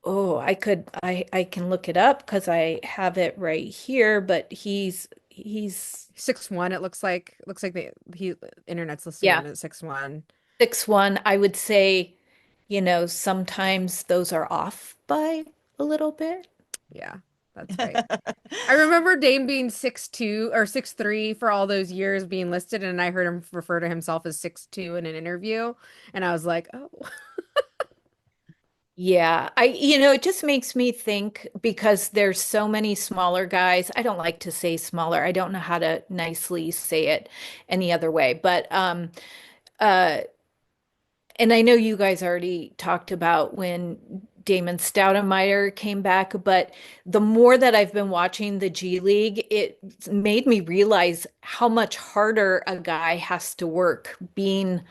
Oh, I can look it up because I have it right here, but he's 6'1", it looks like. It looks like he internet's listing yeah, him at 6'1". 6'1". I would say, sometimes those are off by a little bit. Yeah, that's right. I remember Dame being 6'2" or 6'3" for all those years being listed, and I heard him refer to himself as 6'2" in an interview, and I was like, oh. Yeah, it just makes me think because there's so many smaller guys. I don't like to say smaller. I don't know how to nicely say it any other way. But uh and I know you guys already talked about when Damon Stoudemire came back, but the more that I've been watching the G League, it made me realize how much harder a guy has to work being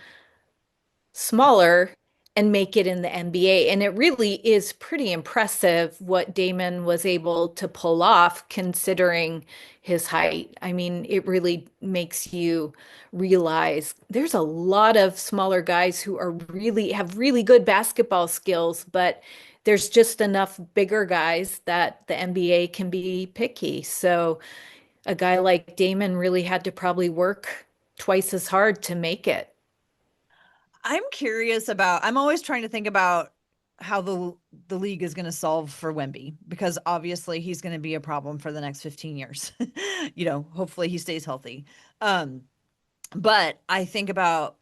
smaller and make it in the NBA. And it really is pretty impressive what Damon was able to pull off considering his height. I mean, it really makes you realize there's a lot of smaller guys who are really have really good basketball skills, but there's just enough bigger guys that the NBA can be picky. So a guy like Damon really had to probably work twice as hard to make it. I'm always trying to think about how the league is going to solve for Wemby because obviously he's going to be a problem for the next 15 years. Hopefully he stays healthy. Um, but I think about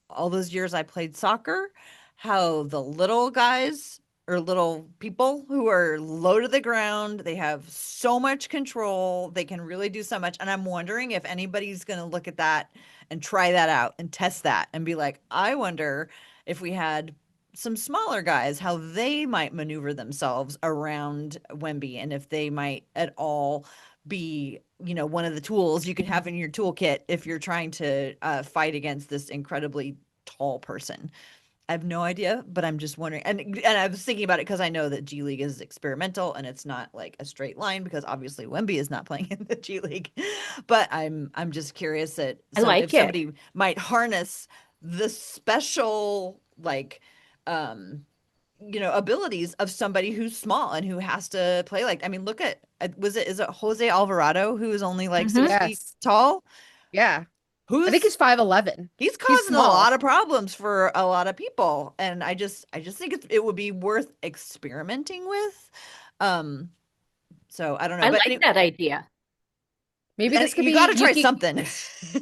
all those years I played soccer, how the little guys or little people who are low to the ground, they have so much control, they can really do so much. And I'm wondering if anybody's going to look at that and try that out and test that and be like, I wonder if we had some smaller guys, how they might maneuver themselves around Wemby and if they might at all be, one of the tools you could have in your toolkit if you're trying to fight against this incredibly tall person. I have no idea, but I'm just wondering. And I was thinking about it because I know that G League is experimental and it's not like a straight line because obviously Wemby is not playing in the G League. But I'm just curious that I if like it. somebody might harness the special abilities of somebody who's small and who has to play like I mean, look at is it Jose Alvarado who is only like Hmm. 6 feet Yes. tall? Yeah. I think Who's he's 5'11". He's He's causing a small. lot of problems for a lot of people, and I just think it would be worth experimenting with. Um, so I don't know, I but like that idea. Maybe and this could you be got to try Yuki. something.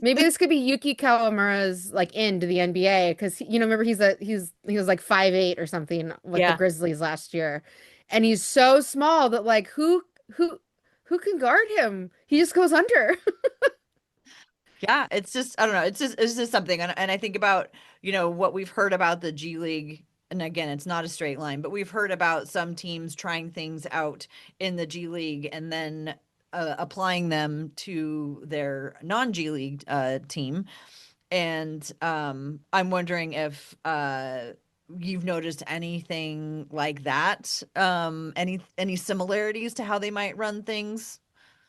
Maybe this could be Yuki Kawamura's like into the NBA because remember he was like 5'8" or something with the Yeah. Grizzlies last year, and he's so small that like who can guard him? He just goes under. Yeah, it's just I don't know. It's just something, and I think about what we've heard about the G League, and again, it's not a straight line, but we've heard about some teams trying things out in the G League and then applying them to their non-G League team, and I'm wondering if you've noticed anything like that, any similarities to how they might run things.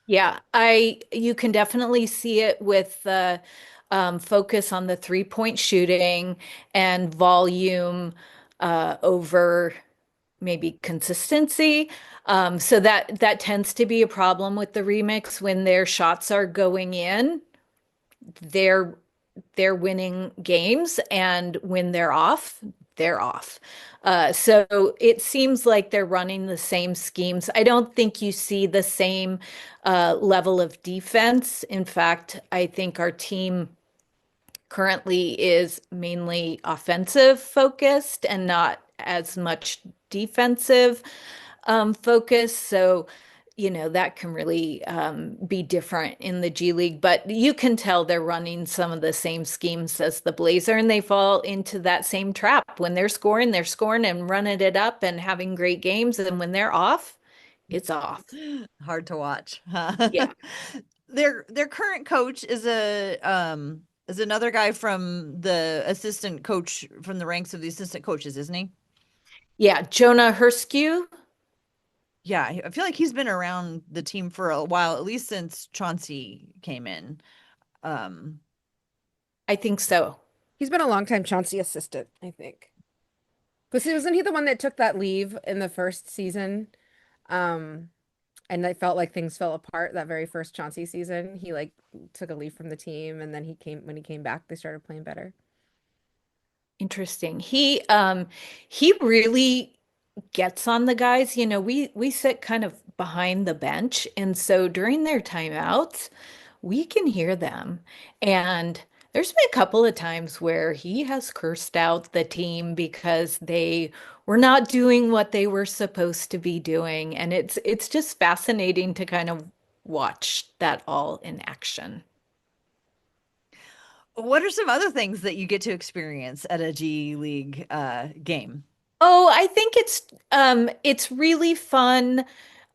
Yeah, you can definitely see it with the focus on the three-point shooting and volume over maybe consistency. So that tends to be a problem with the remix when their shots are going in, they're they're winning games, and when they're off, they're off. So it seems like they're running the same schemes. I don't think you see the same level of defense. In fact, I think our team currently is mainly offensive focused and not as much defensive focus. So, that can really be different in the G League, but you can tell they're running some of the same schemes as the Blazer, and they fall into that same trap. When they're scoring and running it up and having great games, and when they're off, it's off. Hard to watch. Yeah. Their current coach is another guy from the assistant coach from the ranks of the assistant coaches, isn't he? Yeah, Jonah Herskew. Yeah, I feel like he's been around the team for a while, at least since Chauncey came in. Um, I think so. He's been a long time Chauncey assistant, I think. Because wasn't he the one that took that leave in the first season? Um, and I felt like things fell apart that very first Chauncey season. He like took a leave from the team, and then when he came back, they started playing better. Interesting. He really gets on the guys. We sit kind of behind the bench, and so during their timeouts, we can hear them. And there's been a couple of times where he has cursed out the team because they were not doing what they were supposed to be doing. And it's just fascinating to kind of watch that all in action. what are some other things that you get to experience at a G League game? Oh, I think it's really fun.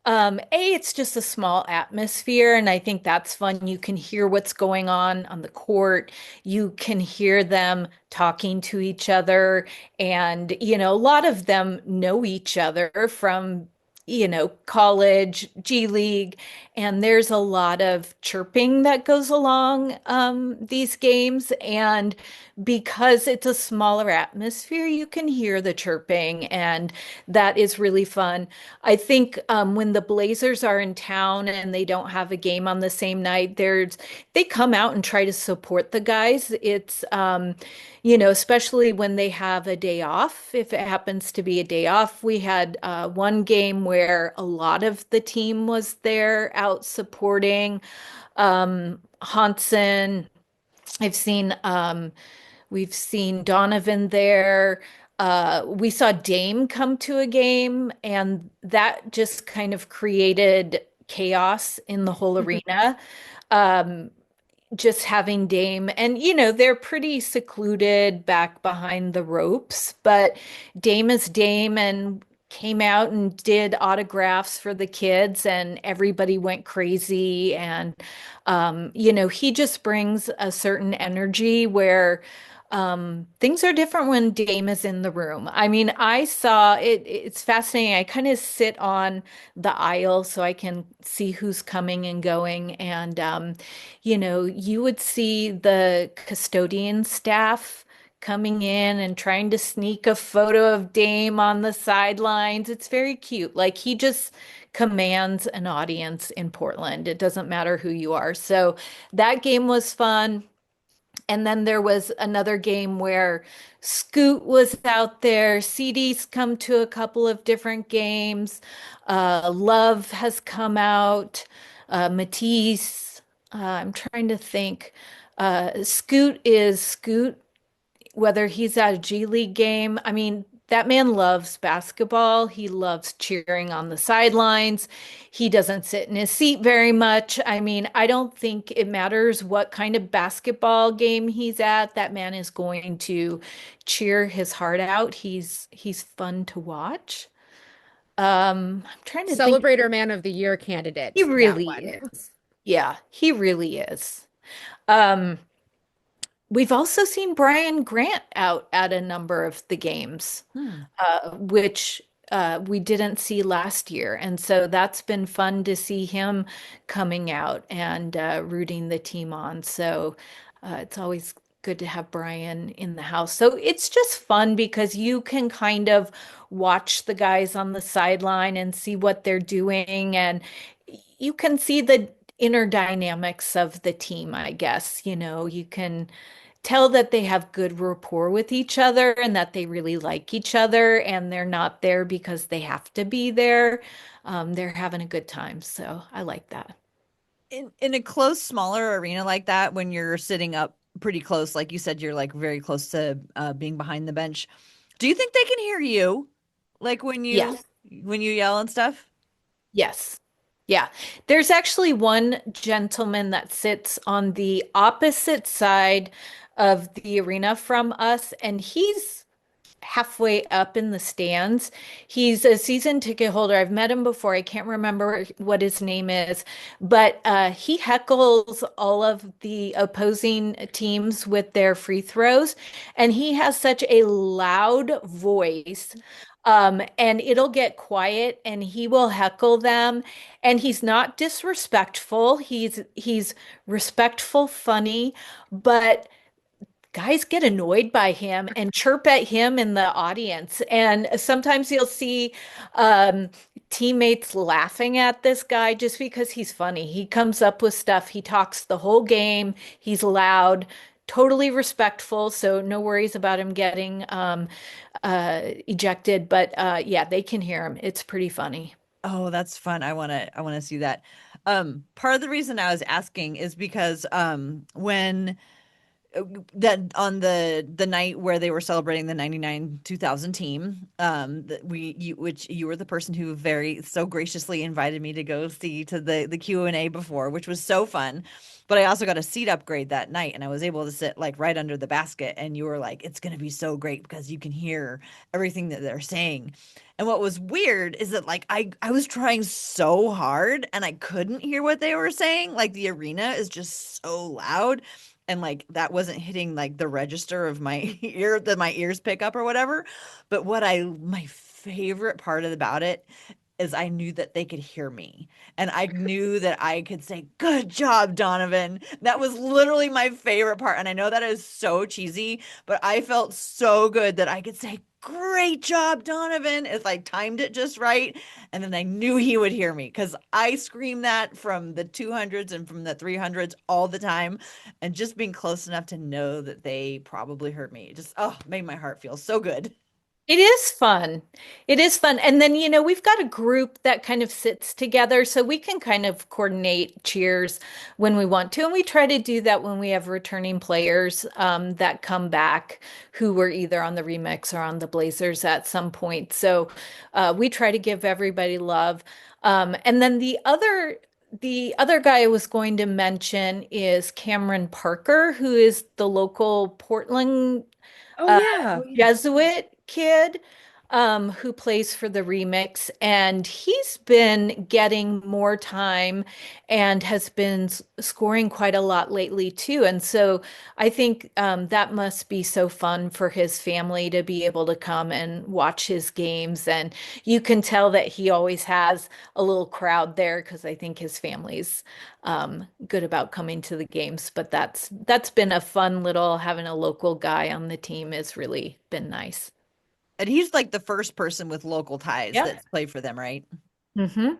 It's just a small atmosphere, and I think that's fun. You can hear what's going on the court. You can hear them talking to each other, and a lot of them know each other from college, G League, and there's a lot of chirping that goes along these games. And because it's a smaller atmosphere, you can hear the chirping, and that is really fun. I think when the Blazers are in town and they don't have a game on the same night, they come out and try to support the guys. Especially when they have a day off. If it happens to be a day off, we had one game where a lot of the team was there out supporting Hansen. I've seen we've seen Donovan there. We saw Dame come to a game, and that just kind of created chaos in the whole arena. Um, just having Dame, and they're pretty secluded back behind the ropes, but Dame is Dame and came out and did autographs for the kids, and everybody went crazy. And he just brings a certain energy where things are different when Dame is in the room. I mean, I saw it, it's fascinating. I kind of sit on the aisle so I can see who's coming and going. And, you would see the custodian staff coming in and trying to sneak a photo of Dame on the sidelines. It's very cute. Like he just commands an audience in Portland. It doesn't matter who you are. So that game was fun. And then there was another game where Scoot was out there. CD's come to a couple of different games. Love has come out. Matisse. I'm trying to think. Scoot is Scoot, whether he's at a G League game. I mean, that man loves basketball. He loves cheering on the sidelines. He doesn't sit in his seat very much. I mean, I don't think it matters what kind of basketball game he's at. That man is going to cheer his heart out. He's fun to watch. I'm trying to think. Celebrator Man of the Year He candidate, that really one. is. Yeah, he really is. Um, We've also seen Brian Grant out at a number of the games, Hmm. which we didn't see last year. And so that's been fun to see him coming out and rooting the team on. So it's always good to have Brian in the house. So it's just fun because you can kind of watch the guys on the sideline and see what they're doing. And you can see the inner dynamics of the team, I guess. You can tell that they have good rapport with each other and that they really like each other, and they're not there because they have to be there. They're having a good time. So I like that. In a close, smaller arena like that, when you're sitting up pretty close. Like you said, you're like very close to being behind the bench. Do you think they can hear you? Like Yes. when you yell and stuff? Yes. Yeah. There's actually one gentleman that sits on the opposite side of the arena from us, and he's halfway up in the stands. He's a season ticket holder. I've met him before. I can't remember what his name is, but he heckles all of the opposing teams with their free throws, and he has such a loud voice. And it'll get quiet and he will heckle them. And he's not disrespectful. He's respectful, funny, but guys get annoyed by him and chirp at him in the audience. And sometimes you'll see um, teammates laughing at this guy just because he's funny. He comes up with stuff, he talks the whole game, he's loud, totally respectful. So no worries about him getting ejected. But yeah, they can hear him. It's pretty funny. Oh, that's fun. I want to see that. Part of the reason I was asking is because when that on the night where they were celebrating the 99 2000 team, that which you were the person who very so graciously invited me to go see to the Q&A before, which was so fun. But I also got a seat upgrade that night and I was able to sit like right under the basket, and you were like, it's going to be so great because you can hear everything that they're saying. And what was weird is that like I was trying so hard and I couldn't hear what they were saying. Like the arena is just so loud, and like that wasn't hitting like the register of my ear that my ears pick up or whatever. But what I my favorite part about it is I knew that they could hear me, and I knew that I could say good job, Donovan. That was literally my favorite part, and I know that is so cheesy, but I felt so good that I could say great job, Donovan, if I timed it just right. And then I knew he would hear me because I scream that from the 200s and from the 300s all the time. And just being close enough to know that they probably heard me just, oh, made my heart feel so good. It is fun. It is fun. And then, we've got a group that kind of sits together so we can kind of coordinate cheers when we want to. And we try to do that when we have returning players that come back who were either on the remix or on the Blazers at some point. So we try to give everybody love. And then the other guy I was going to mention is Cameron Parker, who is the local Portland Oh uh, yeah. Oh, yeah. Jesuit kid who plays for the remix, and he's been getting more time and has been scoring quite a lot lately too. And so I think that must be so fun for his family to be able to come and watch his games. And you can tell that he always has a little crowd there because I think his family's good about coming to the games. But that's been a fun little having a local guy on the team has really been nice. And he's like the first person with local ties Yep. that's played for them, right? Hmm.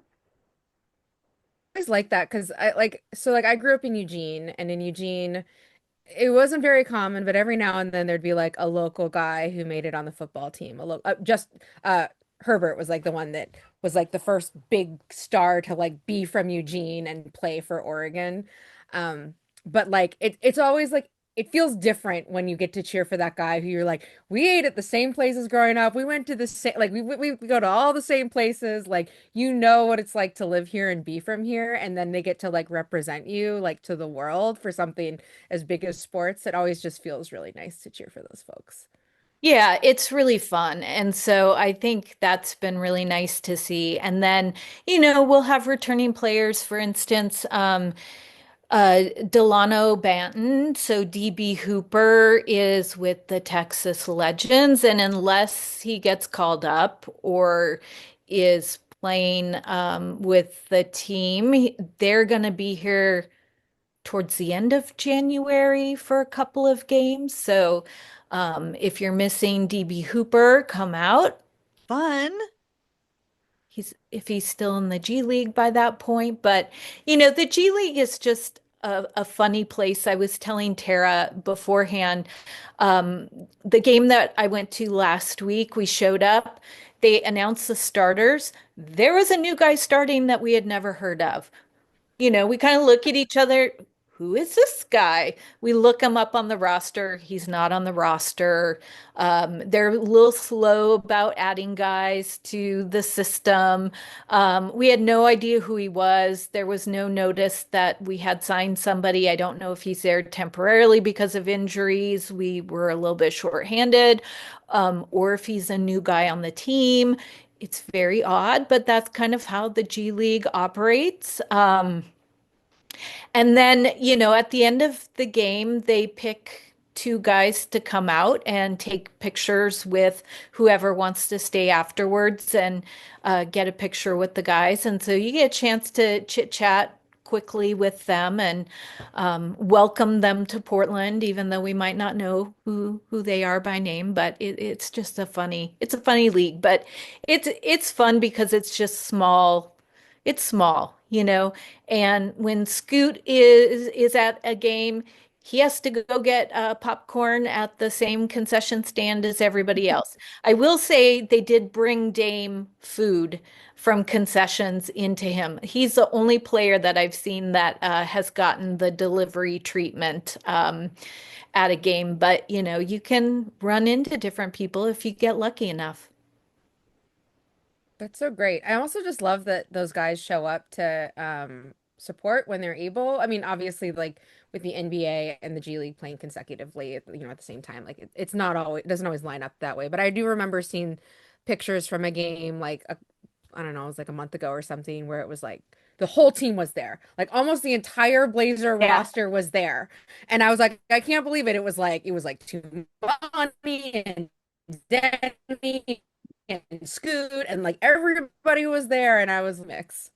Always like that because I grew up in Eugene, and in Eugene it wasn't very common, but every now and then there'd be like a local guy who made it on the football team. Just Herbert was like the one that was like the first big star to like be from Eugene and play for Oregon. Um, but like it's always like it feels different when you get to cheer for that guy who you're like, we ate at the same places growing up. We went to the same, like we go to all the same places. Like you know what it's like to live here and be from here, and then they get to like represent you like to the world for something as big as sports. It always just feels really nice to cheer for those folks. Yeah, it's really fun. And so I think that's been really nice to see. And then, we'll have returning players, for instance, Delano Banton. So DB Hooper is with the Texas Legends. And unless he gets called up or is playing with the team, they're going to be here towards the end of January for a couple of games. So if you're missing DB Hooper, come out. Fun. If he's still in the G League by that point. But the G League is just a funny place. I was telling Tara beforehand, um, the game that I went to last week, we showed up. They announced the starters. There was a new guy starting that we had never heard of. We kind of look at each other. who is this guy? We look him up on the roster. He's not on the roster. They're a little slow about adding guys to the system. We had no idea who he was. There was no notice that we had signed somebody. I don't know if he's there temporarily because of injuries. We were a little bit shorthanded, or if he's a new guy on the team. It's very odd, but that's kind of how the G League operates. And then, at the end of the game, they pick two guys to come out and take pictures with whoever wants to stay afterwards and get a picture with the guys. And so you get a chance to chit chat quickly with them and welcome them to Portland, even though we might not know who they are by name. But it's just it's a funny league, but it's fun because it's just small. It's small, and when Scoot is at a game, he has to go get popcorn at the same concession stand as everybody else. I will say they did bring Dame food from concessions into him. He's the only player that I've seen that has gotten the delivery treatment at a game. But you can run into different people if you get lucky enough. That's so great. I also just love that those guys show up to support when they're able. I mean, obviously, like with the NBA and the G League playing consecutively, at the same time, like it's not always it doesn't always line up that way. But I do remember seeing pictures from a game I don't know, it was like a month ago or something where it was like the whole team was there. Like almost the entire Blazer Yeah. roster was there. And I was like, I can't believe it. It was like Tumani and Denny and Scoot and like everybody was there and I was mixed.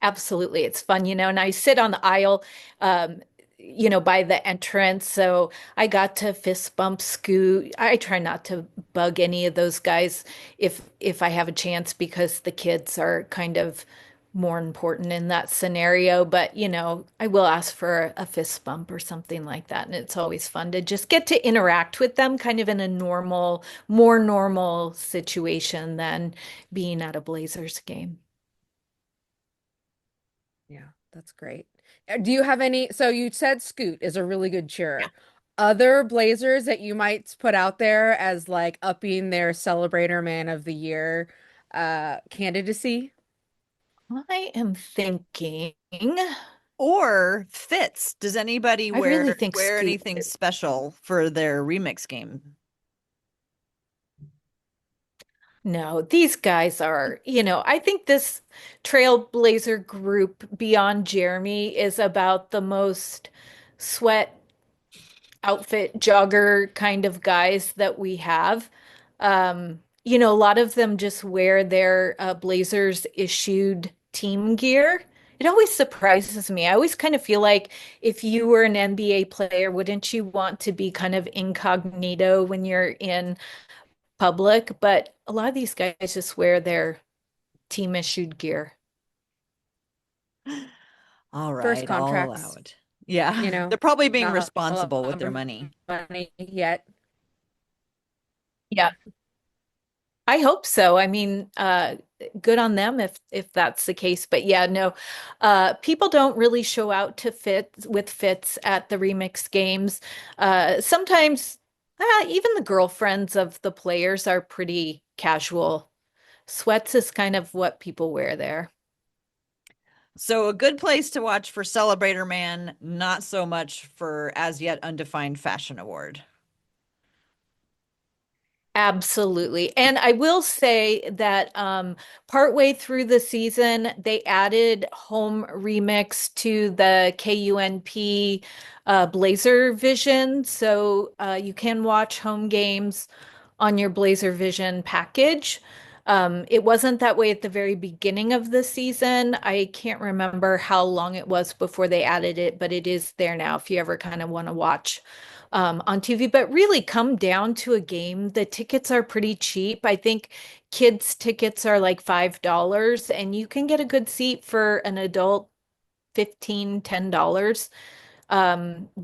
Absolutely. It's fun, and I sit on the aisle, by the entrance. So I got to fist bump Scoot. I try not to bug any of those guys if I have a chance because the kids are kind of more important in that scenario. But, I will ask for a fist bump or something like that. And it's always fun to just get to interact with them kind of in a more normal situation than being at a Blazers game. Yeah, that's great. Do you have any? So you said Scoot is a really good cheerer. Other Blazers that you might put out there as like upping their Celebrator Man of the Year candidacy? I am thinking, Or fits. Does anybody I really think wear Scoot. anything special for their remix game? No, these guys are, I think this Trailblazer group beyond Jeremy is about the most sweat outfit jogger kind of guys that we have. A lot of them just wear their Blazers issued team gear. It always surprises me. I always kind of feel like if you were an NBA player, wouldn't you want to be kind of incognito when you're in public? But a lot of these guys just wear their team issued gear. All First right, I'll allow contracts, it. Yeah, you know, they're probably being not a lot responsible with their of money. money yet. Yeah. I hope so. I mean, good on them if that's the case. But yeah, no, people don't really show out to fits at the remix games. Sometimes even the girlfriends of the players are pretty casual. Sweats is kind of what people wear there. So a good place to watch for Celebrator Man, not so much for as yet undefined fashion award. Absolutely. And I will say that partway through the season, they added home remix to the KUNP Blazer Vision. So you can watch home games on your Blazer Vision package. It wasn't that way at the very beginning of the season. I can't remember how long it was before they added it, but it is there now if you ever kind of want to watch on TV. But really, come down to a game, the tickets are pretty cheap. I think kids' tickets are like $5, and you can get a good seat for an adult 15, $10.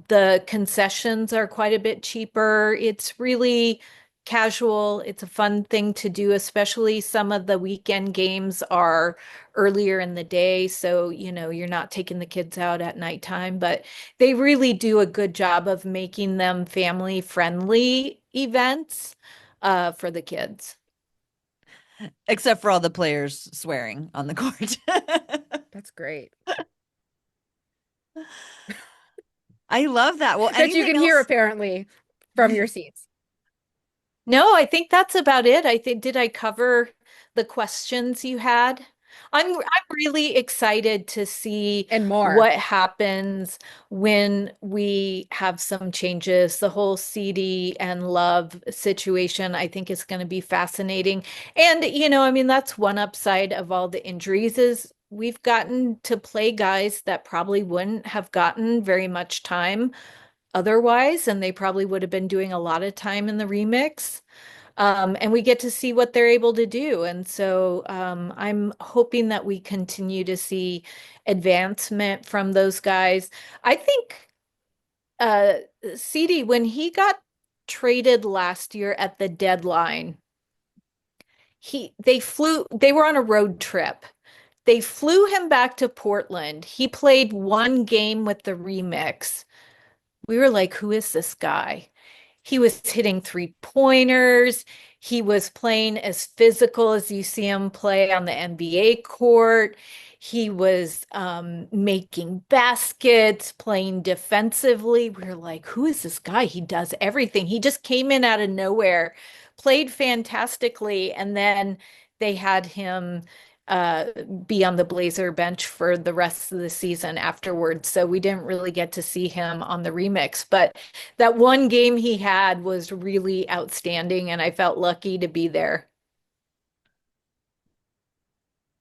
The concessions are quite a bit cheaper. It's really casual. It's a fun thing to do, especially some of the weekend games are earlier in the day. So, you're not taking the kids out at nighttime, but they really do a good job of making them family friendly events for the kids. Except for all the players swearing on the court. That's great. I love that. Well, That you anything can hear else? apparently from your seats No, I think that's about it. I think, did I cover the questions you had? I'm really excited to see and more. what happens when we have some changes. The whole CD and Love situation, I think is going to be fascinating. And, I mean, that's one upside of all the injuries is we've gotten to play guys that probably wouldn't have gotten very much time otherwise, and they probably would have been doing a lot of time in the remix. And we get to see what they're able to do. And so I'm hoping that we continue to see advancement from those guys. I think uh, CD, when he got traded last year at the deadline, they were on a road trip. They flew him back to Portland. He played one game with the remix. We were like, who is this guy? He was hitting three pointers. He was playing as physical as you see him play on the NBA court. He was making baskets, playing defensively. We were like, who is this guy? He does everything. He just came in out of nowhere, played fantastically, and then they had him uh, be on the Blazer bench for the rest of the season afterwards. So we didn't really get to see him on the remix. But that one game he had was really outstanding, and I felt lucky to be there.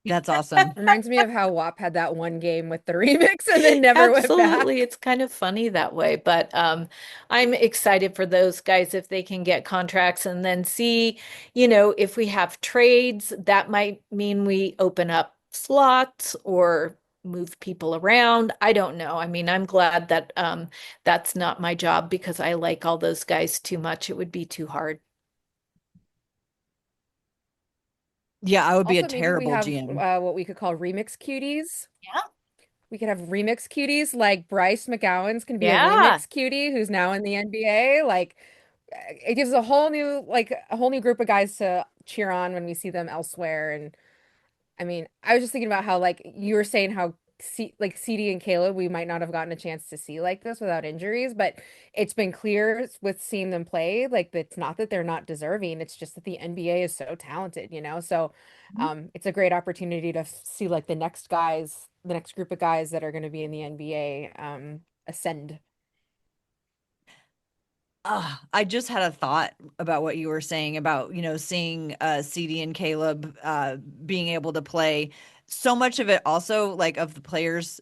That's awesome. Reminds me of how WAP had that one game with the remix and then never went Absolutely. back. It's kind of funny that way, but I'm excited for those guys if they can get contracts and then see, if we have trades, that might mean we open up slots or move people around. I don't know. I mean, I'm glad that that's not my job because I like all those guys too much. It would be too hard. Yeah, I would be a Also, maybe we terrible have GM. what we could call remix cuties. Yeah. We could have remix cuties like Bryce McGowan's can be a Yeah. remix cutie who's now in the NBA. Like it gives a whole new group of guys to cheer on when we see them elsewhere. And I mean, I was just thinking about how like you were saying how CD and Caleb we might not have gotten a chance to see like this without injuries, but it's been clear with seeing them play like it's not that they're not deserving, it's just that the NBA is so talented, you know? So it's a great opportunity to see like the next group of guys that are going to be in the NBA ascend. I just had a thought about what you were saying about, seeing CD and Caleb being able to play. So much of it also like of the players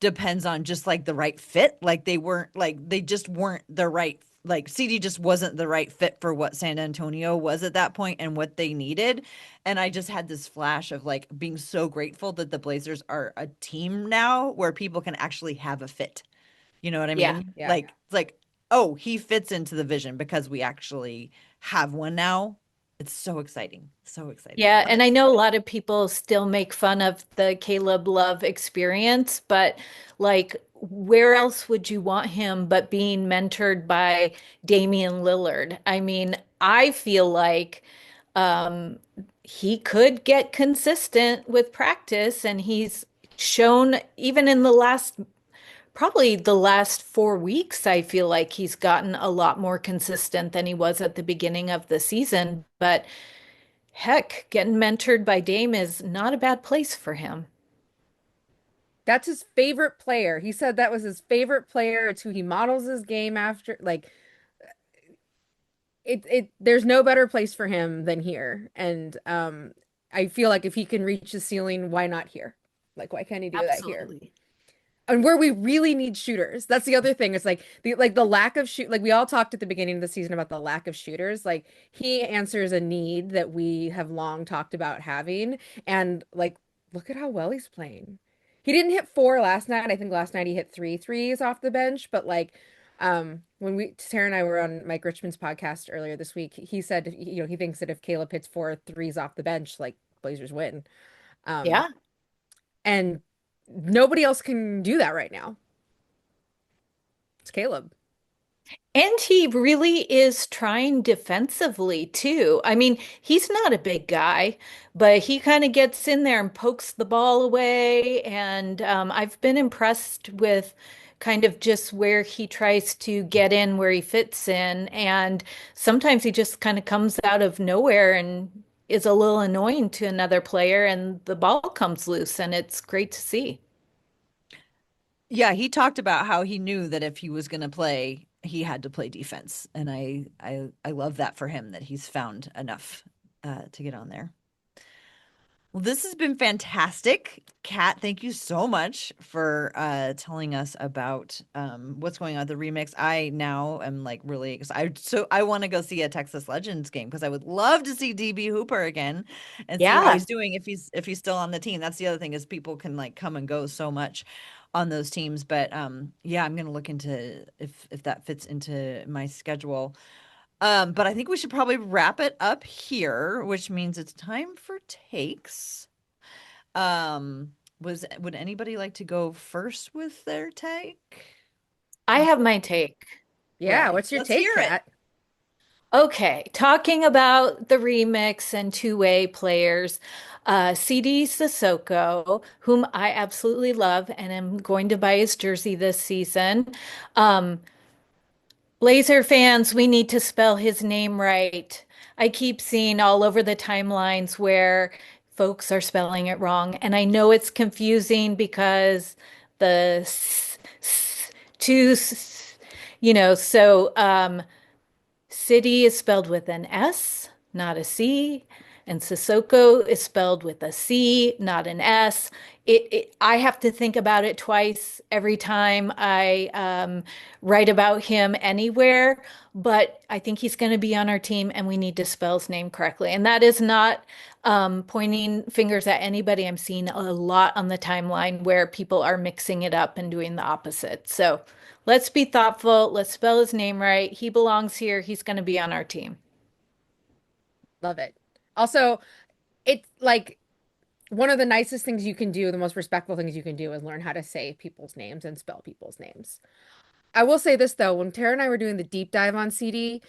depends on just like the right fit. Like they just weren't the right like CD just wasn't the right fit for what San Antonio was at that point and what they needed. And I just had this flash of like being so grateful that the Blazers are a team now where people can actually have a fit. You know what I Yeah. mean? Yeah. Like it's like, oh, he fits into the vision because we actually have one now. It's so exciting. So exciting. I Yeah, love and it. I know a lot of people still make fun of the Caleb Love experience, but like, where else would you want him but being mentored by Damian Lillard? I mean, I feel like um, he could get consistent with practice, and he's shown even in probably the last 4 weeks, I feel like he's gotten a lot more consistent than he was at the beginning of the season. But heck, getting mentored by Dame is not a bad place for him. That's his favorite player. He said that was his favorite player. It's who he models his game after. Like there's no better place for him than here. And I feel like if he can reach the ceiling, why not here? Like why can't he do that here? Absolutely. And where we really need shooters. That's the other thing. It's like the lack of shoot like we all talked at the beginning of the season about the lack of shooters. Like he answers a need that we have long talked about having. And like look at how well he's playing. He didn't hit four last night. I think last night he hit three threes off the bench, but like When Tara and I were on Mike Richmond's podcast earlier this week, he said, he thinks that if Caleb hits 4 threes off the bench, like Blazers win. Um, Yeah. and nobody else can do that right now. It's Caleb. And he really is trying defensively too. I mean, he's not a big guy, but he kind of gets in there and pokes the ball away. And I've been impressed with kind of just where he tries to get in, where he fits in. And sometimes he just kind of comes out of nowhere and is a little annoying to another player, and the ball comes loose, and it's great to see. Yeah, he talked about how he knew that if he was going to play, he had to play defense, and I love that for him that he's found enough to get on there. Well, this has been fantastic. Kat, thank you so much for telling us about what's going on with the remix. I now am like really excited. I want to go see a Texas Legends game because I would love to see DB Hooper again and see how Yeah. he's doing if he's still on the team. That's the other thing is people can like come and go so much on those teams. But yeah, I'm gonna look into if that fits into my schedule. But I think we should probably wrap it up here, which means it's time for takes. Would anybody like to go first with their take? I have my take. Yeah, Ready. what's your Let's take, hear it. Kat? Okay, talking about the remix and two-way players, Sidy Cissoko, whom I absolutely love and am going to buy his jersey this season. Um, Blazer fans, we need to spell his name right. I keep seeing all over the timelines where folks are spelling it wrong, and I know it's confusing because the two, City is spelled with an S, not a C, and Sissoko is spelled with a C, not an S. I have to think about it twice every time I write about him anywhere, but I think he's going to be on our team and we need to spell his name correctly. And that is not pointing fingers at anybody. I'm seeing a lot on the timeline where people are mixing it up and doing the opposite. So let's be thoughtful. Let's spell his name right. He belongs here. He's going to be on our team. Love it. Also, it's like one of the nicest things you can do, the most respectful things you can do is learn how to say people's names and spell people's names. I will say this though, when Tara and I were doing the deep dive on CD,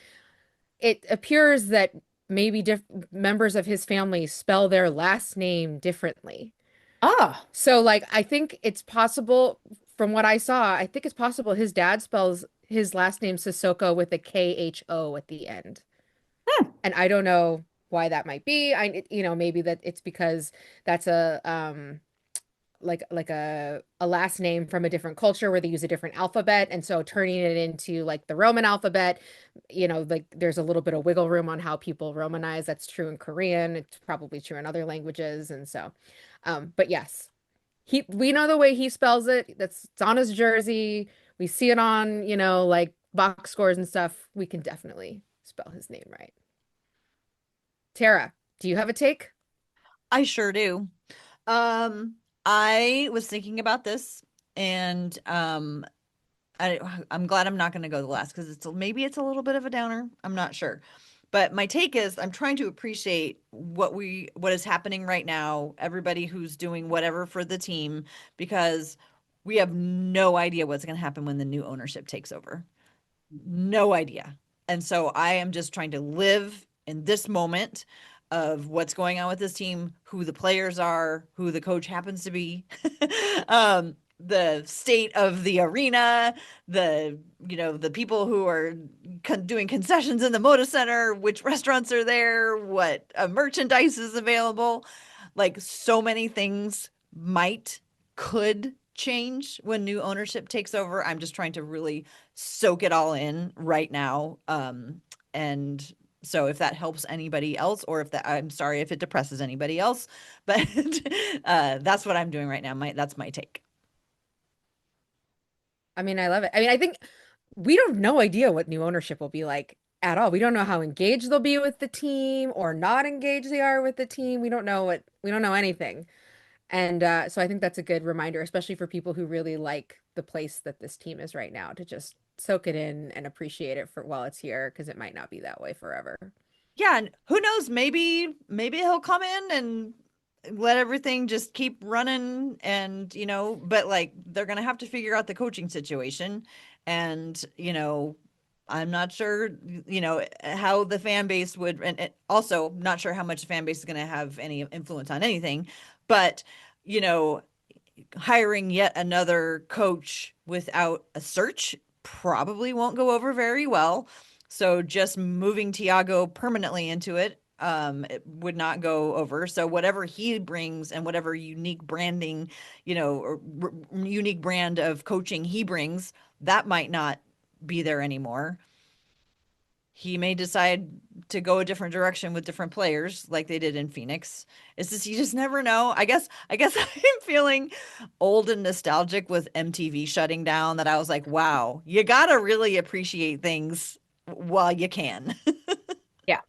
it appears that maybe members of his family spell their last name differently. Ah, So, like, I think it's possible, from what I saw, I think it's possible his dad spells his last name Sissoko with a KHO at the end. hmm. And I don't know why that might be. Maybe that it's because that's a like a last name from a different culture where they use a different alphabet, and so turning it into like the Roman alphabet, like there's a little bit of wiggle room on how people Romanize. That's true in Korean. It's probably true in other languages, and so, but yes, we know the way he spells it. It's on his jersey. We see it on, like box scores and stuff. We can definitely spell his name right. Tara, do you have a take? I sure do. Um, I was thinking about this and I'm glad I'm not going to go the last because maybe it's a little bit of a downer. I'm not sure. But my take is I'm trying to appreciate what is happening right now, everybody who's doing whatever for the team because we have no idea what's going to happen when the new ownership takes over. No idea. And so I am just trying to live in this moment of what's going on with this team, who the players are, who the coach happens to be, the state of the arena, the people who are doing concessions in the Moda Center, which restaurants are there, what merchandise is available. Like so many things could change when new ownership takes over. I'm just trying to really soak it all in right now. And so if that helps anybody else, or if that, I'm sorry if it depresses anybody else, but that's what I'm doing right now. That's my take. I mean, I love it. I mean, I think we don't no idea what new ownership will be like at all. We don't know how engaged they'll be with the team or not engaged they are with the team. We don't know anything. And so I think that's a good reminder, especially for people who really like the place that this team is right now, to just soak it in and appreciate it for while it's here, because it might not be that way forever. Yeah, and who knows? Maybe he'll come in and let everything just keep running, and but like they're gonna have to figure out the coaching situation, and I'm not sure how the fan base would, and also not sure how much the fan base is gonna have any influence on anything, but you know hiring yet another coach without a search probably won't go over very well. So just moving Tiago permanently into it would not go over. So whatever he brings and whatever unique branding, or unique brand of coaching he brings, that might not be there anymore. He may decide to go a different direction with different players like they did in Phoenix. It's just you just never know. I guess I'm feeling old and nostalgic with MTV shutting down, that I was like, wow, you gotta really appreciate things while you can. Yeah.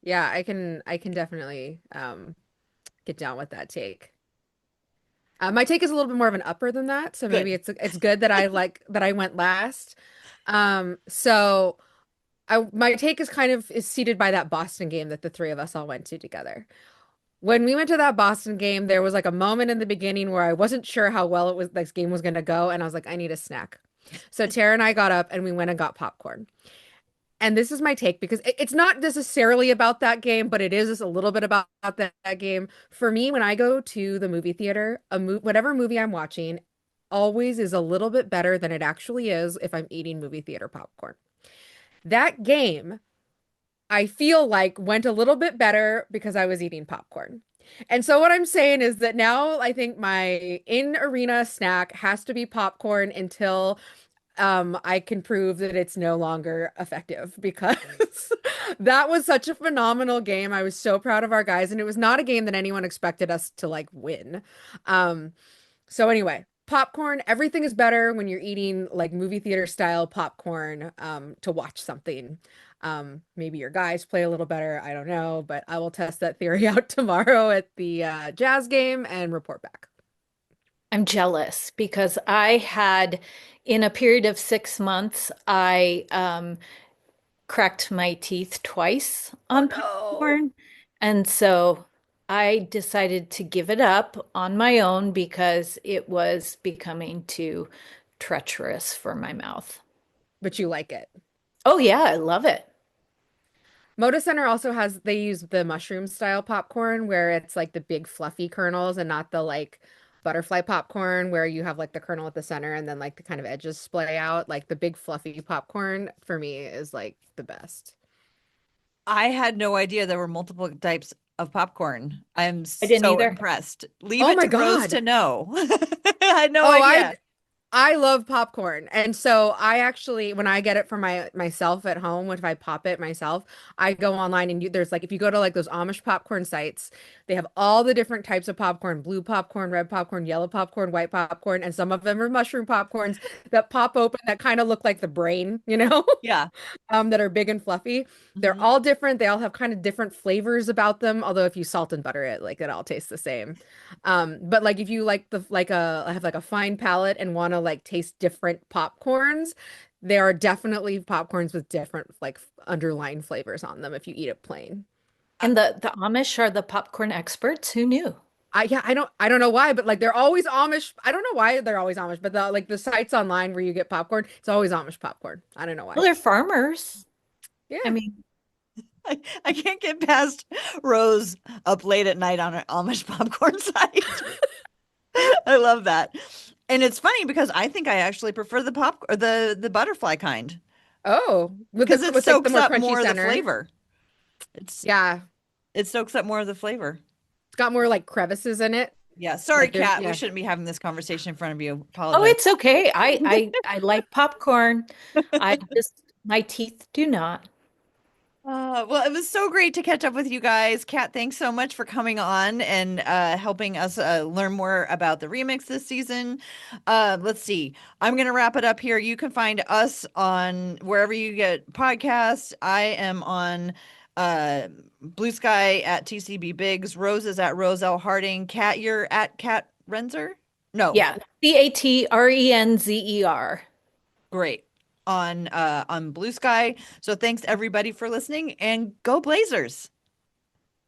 Yeah, I can definitely get down with that take. My take is a little bit more of an upper than that, so maybe Good. it's good that I went last. So my take is seated by that Boston game that the three of us all went to together. When we went to that Boston game, there was like a moment in the beginning where I wasn't sure how well this game was going to go, and I was like, I need a snack. So Tara and I got up and we went and got popcorn. And this is my take, because it's not necessarily about that game, but it is a little bit about that game. For me, when I go to the movie theater, whatever movie I'm watching always is a little bit better than it actually is if I'm eating movie theater popcorn. That game, I feel like, went a little bit better because I was eating popcorn. And so what I'm saying is that now I think my in-arena snack has to be popcorn until I can prove that it's no longer effective, because that was such a phenomenal game. I was so proud of our guys, and it was not a game that anyone expected us to like win. Um, so anyway, popcorn, everything is better when you're eating like movie theater style popcorn to watch something. Maybe your guys play a little better. I don't know, but I will test that theory out tomorrow at the Jazz game and report back. I'm jealous because I had, in a period of 6 months, I cracked my teeth twice Oh on no. popcorn. And so I decided to give it up on my own because it was becoming too treacherous for my mouth. But you like it. Oh, yeah, I love it. Moda Center also they use the mushroom style popcorn, where it's like the big fluffy kernels and not the like butterfly popcorn where you have like the kernel at the center and then like the kind of edges splay out. Like the big fluffy popcorn for me is like the best. I had no idea there were multiple types of popcorn. I'm I didn't so either. impressed. Leave Oh it my to Rose to God. know. I had no Oh, idea. I love popcorn. And so I actually, when I get it for myself at home, if I pop it myself, I go online and there's like, if you go to like those Amish popcorn sites, they have all the different types of popcorn: blue popcorn, red popcorn, yellow popcorn, white popcorn, and some of them are mushroom popcorns that pop open that kind of look like the brain, Yeah. that are big and fluffy. They're Mhm. all different. They all have kind of different flavors about them. Although if you salt and butter it, like it all tastes the same. But like if you like have like a fine palate and want to like taste different popcorns, there are definitely popcorns with different like underlying flavors on them if you eat it plain. And the Amish are the popcorn experts. Who knew? I don't know why, but like they're always Amish. I don't know why they're always Amish, but the sites online where you get popcorn, it's always Amish popcorn. I don't know Well, why. they're farmers. I Yeah. mean, I can't get past Rose up late at night on an Amish popcorn site. I love that. And it's funny because I think I actually prefer the pop or the butterfly kind, Oh, because it with like the soaks more up crunchy more of the center. flavor. It's Yeah. it soaks up more of the flavor. It's got more like crevices in it. Yeah, sorry, Like there's Kat. We yeah. shouldn't be having this conversation in front of you. oh, Apologize. it's okay. I like popcorn. I just my teeth do not. Well, it was so great to catch up with you guys. Kat, thanks so much for coming on and helping us learn more about the remix this season. Let's see. I'm going to wrap it up here. You can find us on wherever you get podcasts. I am on Blue Sky at TCB Biggs. Rose is at Rose L. Harding. Kat, you're at Kat Renzer? No. Yeah, Catrenzer. Great. on Blue Sky. So thanks everybody for listening, and go Blazers.